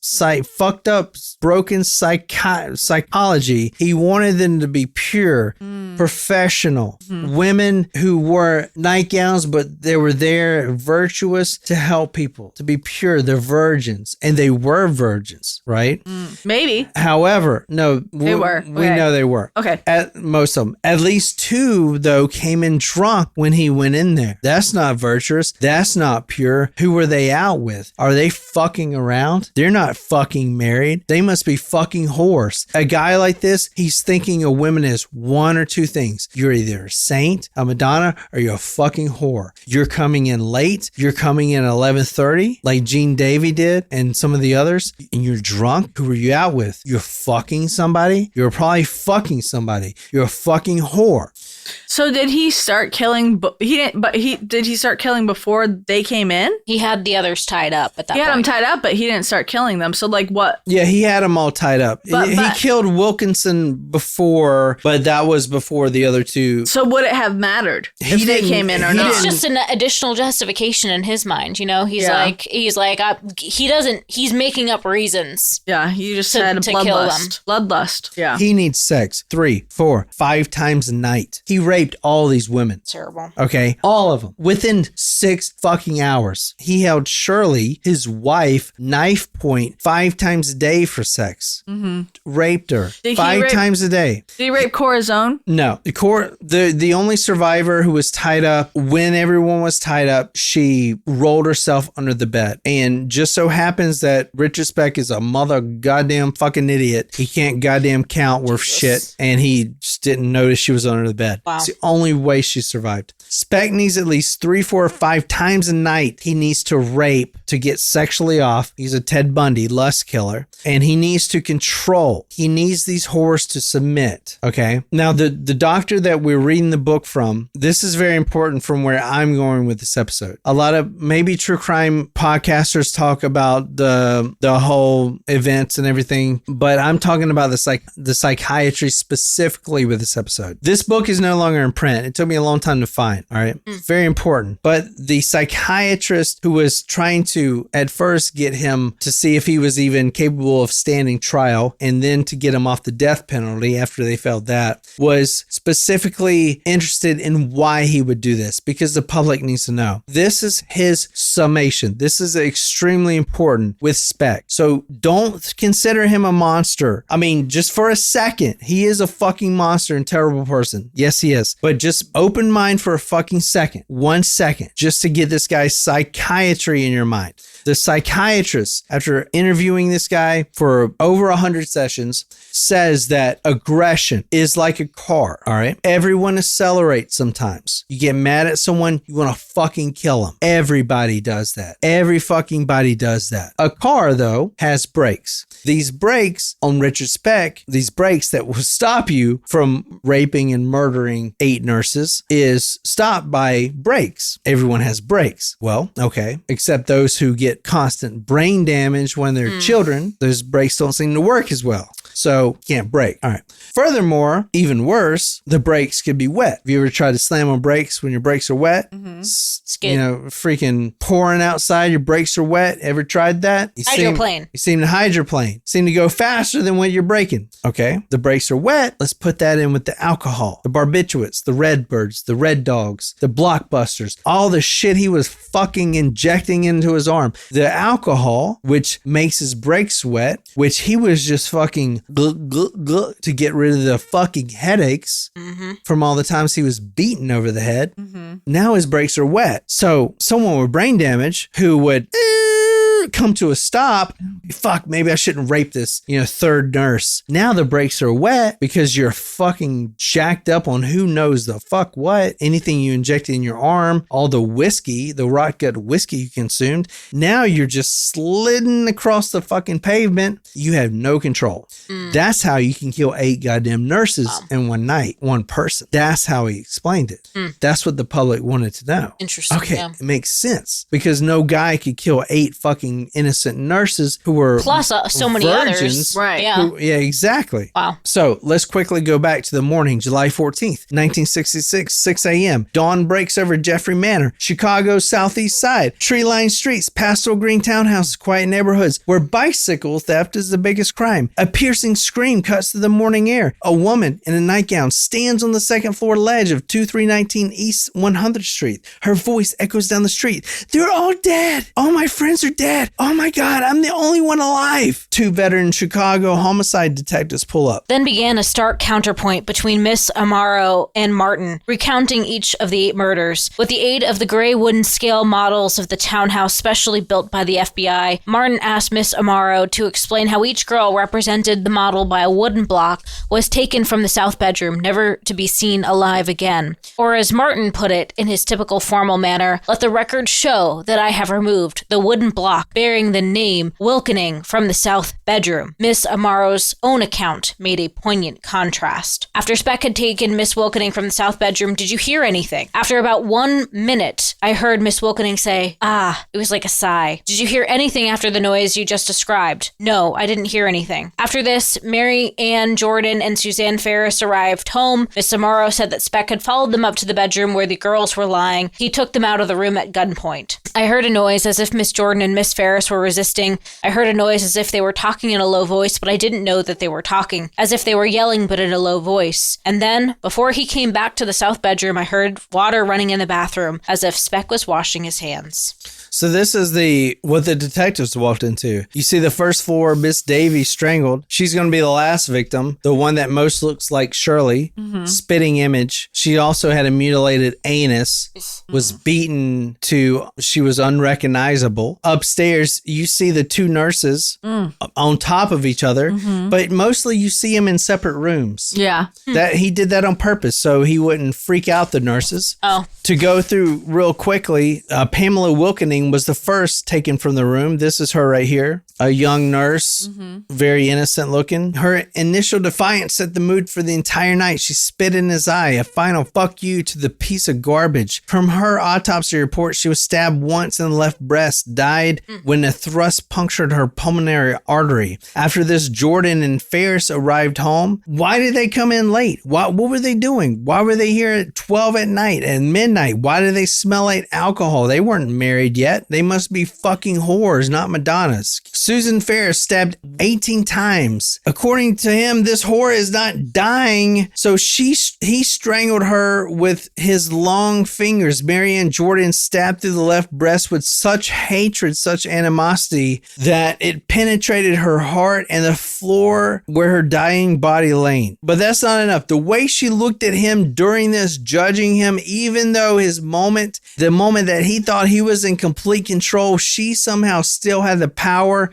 fucked up, broken psychology, he wanted them to be pure, professional, women who wore nightgowns, but they were there virtuous to help people, to be pure. They're virgins, and they were virgins, right? Maybe. However, no, They were. We Okay. know they were. Okay. Most of them. At least two, though, came in drunk when he went in there. That's not virtuous. That's not pure. Who were they out with? Are they fucking around? They're not fucking married. They must be fucking whores. A guy like this, he's thinking of women as one or two things. You're either a saint, a Madonna, or you're a fucking whore. You're coming in late. You're coming in at 11:30, like Gene Davey did and some of the others, and you're drunk. Who were you out with? You're fucking somebody? You're probably fucking somebody. You're a fucking whore. So did he start killing? Did he start killing before they came in? He had the others tied up at that He had them point. tied up, but he didn't start killing them. So like what? Yeah, he had them all tied up. He killed Wilkinson before, but that was before the other two. So would it have mattered He if they didn't- came in or he not? It's just an additional justification in his mind, you know. He's Yeah. he's making up reasons. Yeah, you just To- said to kill bloodlust. Bloodlust. Yeah. He needs sex 3, 4, 5 times a night. He raped all these women. Terrible. Okay, all of them. Within 6 fucking hours. He held Shirley, his wife, knife point 5 times a day for sex. Raped her Did he 5 rape- times a day. Did he rape Corazon? No, the only survivor who was tied up when everyone was tied up, she rolled herself under the bed. And just so happens that Richard Speck is a mother goddamn fucking idiot. He can't goddamn count worth shit, and he just didn't notice she was under the bed. Wow. It's the only way she survived. Speck needs at least 3, 4, 5 times a night. He needs to rape to get sexually off. He's a Ted Bundy lust killer, and he needs to control. He needs these whores to submit. Okay. Now the doctor that we're reading the book from, this is very important from where I'm going with this episode. A lot of maybe true crime podcasters talk about the whole events and everything, but I'm talking about the psychiatry specifically with this episode. This book is no longer in print. It took me a long time to find. All right. Very important. But the psychiatrist who was trying to at first get him to see if he was even capable of standing trial and then to get him off the death penalty after they failed that was specifically interested in why he would do this, because the public needs to know. This is his summation. This is extremely important with Speck. So don't consider him a monster. I mean, just for a second, he is a fucking monster and terrible person. Yes, he is. But just open mind for a fucking second, 1 second, just to get this guy's psychiatry in your mind. The psychiatrist, after interviewing this guy for over 100 sessions, says that aggression is like a car, all right? Everyone accelerates sometimes. You get mad at someone, you want to fucking kill them. Everybody does that. Every fucking body does that. A car, though, has brakes. These brakes on Richard Speck, these brakes that will stop you from raping and murdering 8 nurses, is stopped by brakes. Everyone has brakes. Well, okay, except those who get get constant brain damage when they're children. Those brakes don't seem to work as well. So can't brake. All right. Furthermore, even worse, the brakes could be wet. Have you ever tried to slam on brakes when your brakes are wet? Skid. You know, freaking pouring outside, your brakes are wet. Ever tried that? Hydroplane. You seem to hydroplane. Seem to go faster than when you're braking. Okay. The brakes are wet. Let's put that in with the alcohol, the barbiturates, the Redbirds, the Red Dogs, the Blockbusters, all the shit he was fucking injecting into his arm. The alcohol, which makes his brakes wet, which he was just fucking to get rid of the fucking headaches from all the times he was beaten over the head. Now his brakes are wet. So someone with brain damage who would come to a stop, fuck, maybe I shouldn't rape this, third nurse. Now the brakes are wet because you're fucking jacked up on who knows the fuck what, anything you injected in your arm, all the whiskey, the rot gut whiskey you consumed. Now you're just sliding across the fucking pavement. You have no control. That's how you can kill 8 goddamn nurses in one night, one person. That's how he explained it. That's what the public wanted to know. Interesting. Okay, Yeah. it makes sense because no guy could kill 8 fucking innocent nurses who were Plus so many virgins. others. Right. Yeah. Yeah, exactly. Wow. So let's quickly go back to the morning, July 14th, 1966, 6 a.m. Dawn breaks over Jeffrey Manor, Chicago's southeast side, tree-lined streets, pastel green townhouses, quiet neighborhoods where bicycle theft is the biggest crime. A piercing scream cuts to the morning air. A woman in a nightgown stands on the second floor ledge of 2319 East 100th Street. Her voice echoes down the street. They're all dead. All my friends are dead. Oh my God, I'm the only one alive. 2 veteran Chicago homicide detectives pull up. Then began a stark counterpoint between Miss Amaro and Martin, recounting each of the 8 murders. With the aid of the gray wooden scale models of the townhouse specially built by the FBI, Martin asked Miss Amaro to explain how each girl represented the model by a wooden block was taken from the south bedroom, never to be seen alive again. Or as Martin put it in his typical formal manner, let the record show that I have removed the wooden block bearing the name Wilkening from the south bedroom. Miss Amaro's own account made a poignant contrast. After Speck had taken Miss Wilkening from the south bedroom, did you hear anything? After about 1 minute, I heard Miss Wilkening say, it was like a sigh. Did you hear anything after the noise you just described? No, I didn't hear anything. After this, Mary Ann Jordan and Suzanne Ferris arrived home. Miss Amaro said that Speck had followed them up to the bedroom where the girls were lying. He took them out of the room at gunpoint. I heard a noise as if Miss Jordan and Miss Ferris were resisting. I heard a noise as if they were talking in a low voice, but I didn't know that they were talking. As if they were yelling, but in a low voice. And then, before he came back to the south bedroom, I heard water running in the bathroom, as if Speck was washing his hands. So this is what the detectives walked into. You see the first floor, Miss Davy strangled. She's going to be the last victim, the one that most looks like Shirley. Spitting image. She also had a mutilated anus, was beaten to, she was unrecognizable. Upstairs, you see the 2 nurses on top of each other, but mostly you see them in separate rooms. Yeah. That he did that on purpose so he wouldn't freak out the nurses. Oh. To go through real quickly, Pamela Wilkening was the first taken from the room. This is her right here. A young nurse, very innocent looking. Her initial defiance set the mood for the entire night. She spit in his eye, a final fuck you to the piece of garbage. From her autopsy report, she was stabbed once in the left breast, died when a thrust punctured her pulmonary artery. After this, Jordan and Ferris arrived home. Why did they come in late? What were they doing? Why were they here at 12 at night and midnight? Why did they smell like alcohol? They weren't married yet. They must be fucking whores, not Madonnas. Susan Ferris stabbed 18 times. According to him, this whore is not dying, so he strangled her with his long fingers. Marianne Jordan stabbed through the left breast with such hatred, such animosity, that it penetrated her heart and the floor where her dying body lay. But that's not enough. The way she looked at him during this, judging him, even though the moment that he thought he was in complete control, she somehow still had the power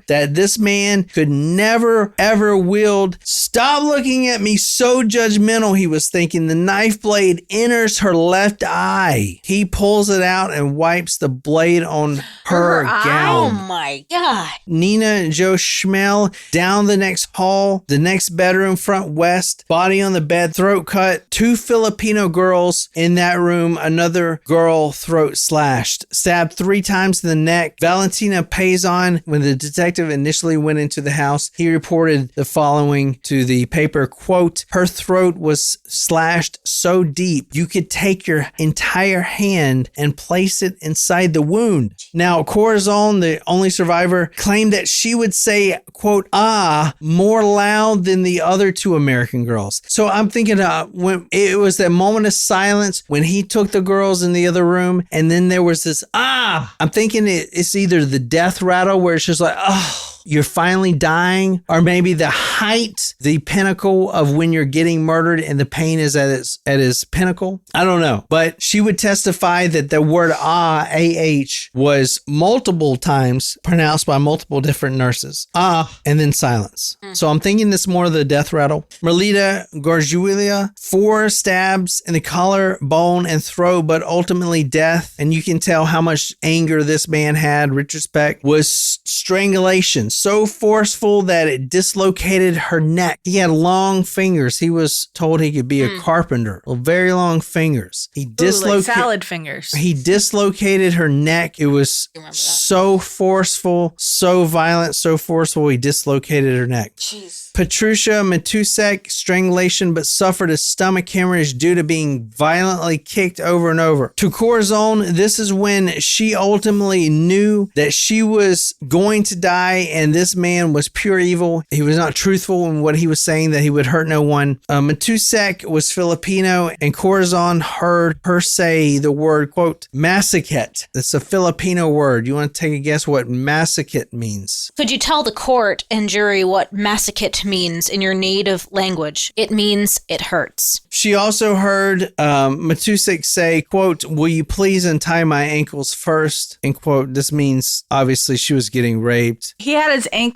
that this man could never, ever wield. Stop looking at me so judgmental, he was thinking. The knife blade enters her left eye. He pulls it out and wipes the blade on her gown. Oh my God. Nina and Joe Schmel down the next hall, the next bedroom, front west, body on the bed, throat cut. 2 Filipino girls in that room, another girl throat slashed. stabbed 3 times in the neck. Valentina Pazon, when the detective initially went into the house, he reported the following to the paper, quote, her throat was slashed so deep you could take your entire hand and place it inside the wound. Now, Corazon, the only survivor, claimed that she would say, quote, ah, more loud than the other 2 American girls. So I'm thinking when it was that moment of silence when he took the girls in the other room, and then there was this, ah, I'm thinking it's either the death rattle where it's just like, oh, you're finally dying, or maybe the height, the pinnacle of when you're getting murdered and the pain is at its pinnacle. I don't know. But she would testify that the word A-H, was multiple times pronounced by multiple different nurses. And then silence. So I'm thinking this more of the death rattle. Merlita Gargiulia, 4 stabs in the collar, bone, and throat, but ultimately death. And you can tell how much anger this man had. Richard Speck was strangulation. So forceful that it dislocated her neck. He had long fingers. He was told he could be a carpenter. Well, very long fingers. He like salad fingers. He dislocated her neck. It was so forceful, so violent, so forceful. He dislocated her neck. Jeez. Patricia Matusek, strangulation, but suffered a stomach hemorrhage due to being violently kicked over and over. To Corazon, this is when she ultimately knew that she was going to die, and this man was pure evil. He was not truthful in what he was saying, that he would hurt no one. Matusek was Filipino, and Corazon heard her say the word, quote, Masakit. That's a Filipino word. You want to take a guess what Masakit means? Could you tell the court and jury what Masakit means in your native language? It means it hurts. She also heard Matusek say, quote, will you please untie my ankles first? End quote. This means obviously she was getting raped. He had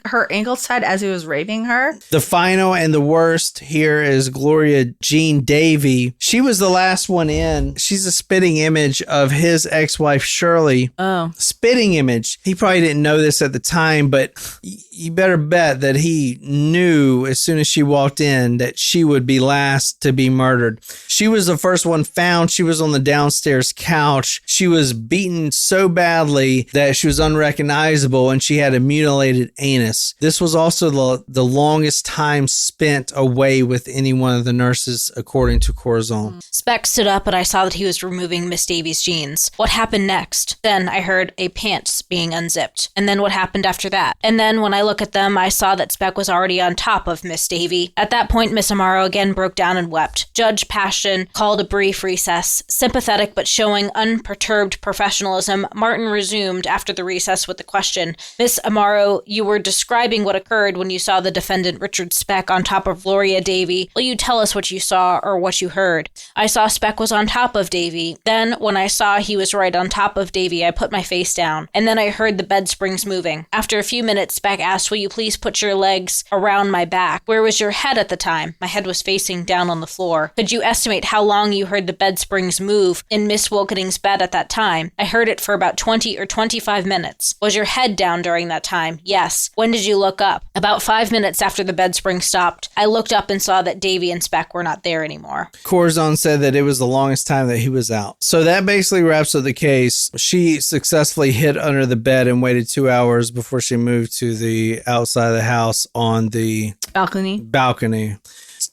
her ankles tied as he was raping her. The final and the worst here is Gloria Jean Davy. She was the last one in. She's a spitting image of his ex-wife, Shirley. Oh. Spitting image. He probably didn't know this at the time, but you better bet that he knew as soon as she walked in that she would be last to be murdered. She was the first one found. She was on the downstairs couch. She was beaten so badly that she was unrecognizable, and she had a mutilated anus. This was also the longest time spent away with any one of the nurses, according to Corazon. Speck stood up, and I saw that he was removing Miss Davy's jeans. What happened next? Then I heard a pants being unzipped. And then what happened after that? And then when I look at them, I saw that Speck was already on top of Miss Davy. At that point, Miss Amaro again broke down and wept. Judge Passion called a brief recess. Sympathetic but showing unperturbed professionalism, Martin resumed after the recess with the question, Miss Amaro, you were describing what occurred when you saw the defendant Richard Speck on top of Gloria Davy. Will you tell us what you saw or what you heard? I saw Speck was on top of Davy. Then, when I saw he was right on top of Davy, I put my face down. And then I heard the bed springs moving. After a few minutes, Speck asked, will you please put your legs around my back? Where was your head at the time? My head was facing down on the floor. Could you estimate how long you heard the bed springs move in Miss Wilkening's bed at that time? I heard it for about 20 or 25 minutes. Was your head down during that time? Yes. When did you look up? About 5 minutes after the bed spring stopped. I looked up and saw that Davy and Speck were not there anymore. Corazon said that it was the longest time that he was out. So that basically wraps up the case. She successfully hid under the bed and waited 2 hours before she moved to the outside of the house on the balcony.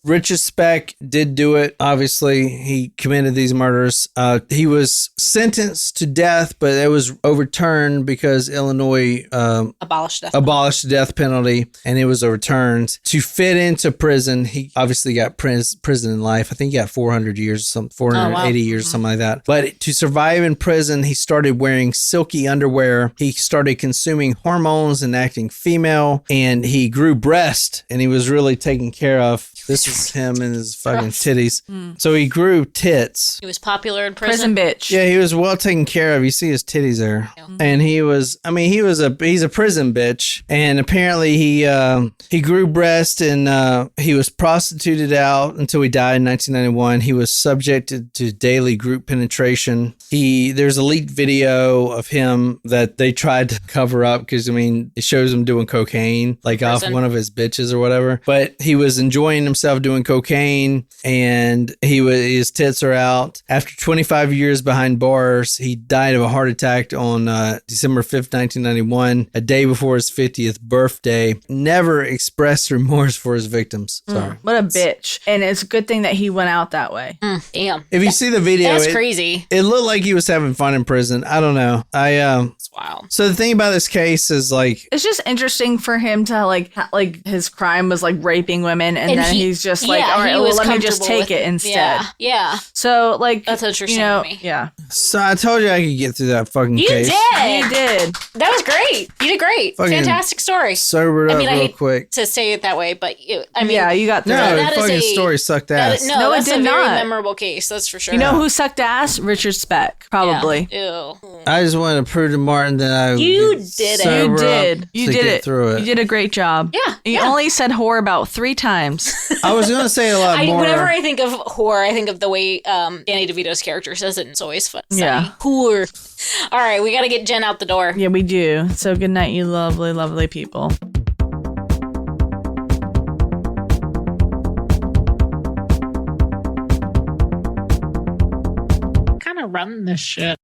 Richard Speck did do it. Obviously, he committed these murders. He was sentenced to death, but it was overturned because Illinois abolished the death penalty, and it was overturned. To fit into prison, he obviously got prison in life. I think he got 400 years, 480 years, something like that. But to survive in prison, he started wearing silky underwear. He started consuming hormones and acting female, and he grew breast, and he was really taken care of. This is him and his fucking titties. So he grew tits. He was popular in prison. Prison bitch. Yeah, he was well taken care of. You see his titties there. And he's a prison bitch. And apparently he grew breast, and he was prostituted out until he died in 1991. He was subjected to daily group penetration. There's a leaked video of him that they tried to cover up because, it shows him doing cocaine, like off one of his bitches or whatever. But he was enjoying himself himself doing cocaine, and his tits are out. After 25 years behind bars, he died of a heart attack on December 5th, 1991, a day before his 50th birthday. Never expressed remorse for his victims. Sorry. What a bitch. And it's a good thing that he went out that way. Damn. If you see the video, That's crazy. It looked like he was having fun in prison. I don't know. It's wild. So the thing about this case is like, It's just interesting for him to like his crime was like raping women, and then he's just like, all right, well, let me just take it instead. Yeah. So like, That's interesting to me. Yeah. so I told you I could get through that fucking case. He did. That was great. You did great. Fucking Fantastic story. Sobered up I real quick. To say it that way, but you got through No, it. that the is fucking a- story sucked ass. No, it that's did a very not. memorable case. That's for sure. You know who sucked ass? Richard Speck, probably. Yeah. Ew. I just wanted to prove to Martin that I You get did it. sober You up did. You to did get it. through it. You did a great job. Yeah. You only said whore about 3 times. I was going to say a lot more. Whenever I think of whore, I think of the way Danny DeVito's character says it. It's always fun. Yeah. Whore. All right, we got to get Jen out the door. Yeah, we do. So good night, you lovely, lovely people. Kind of run this shit.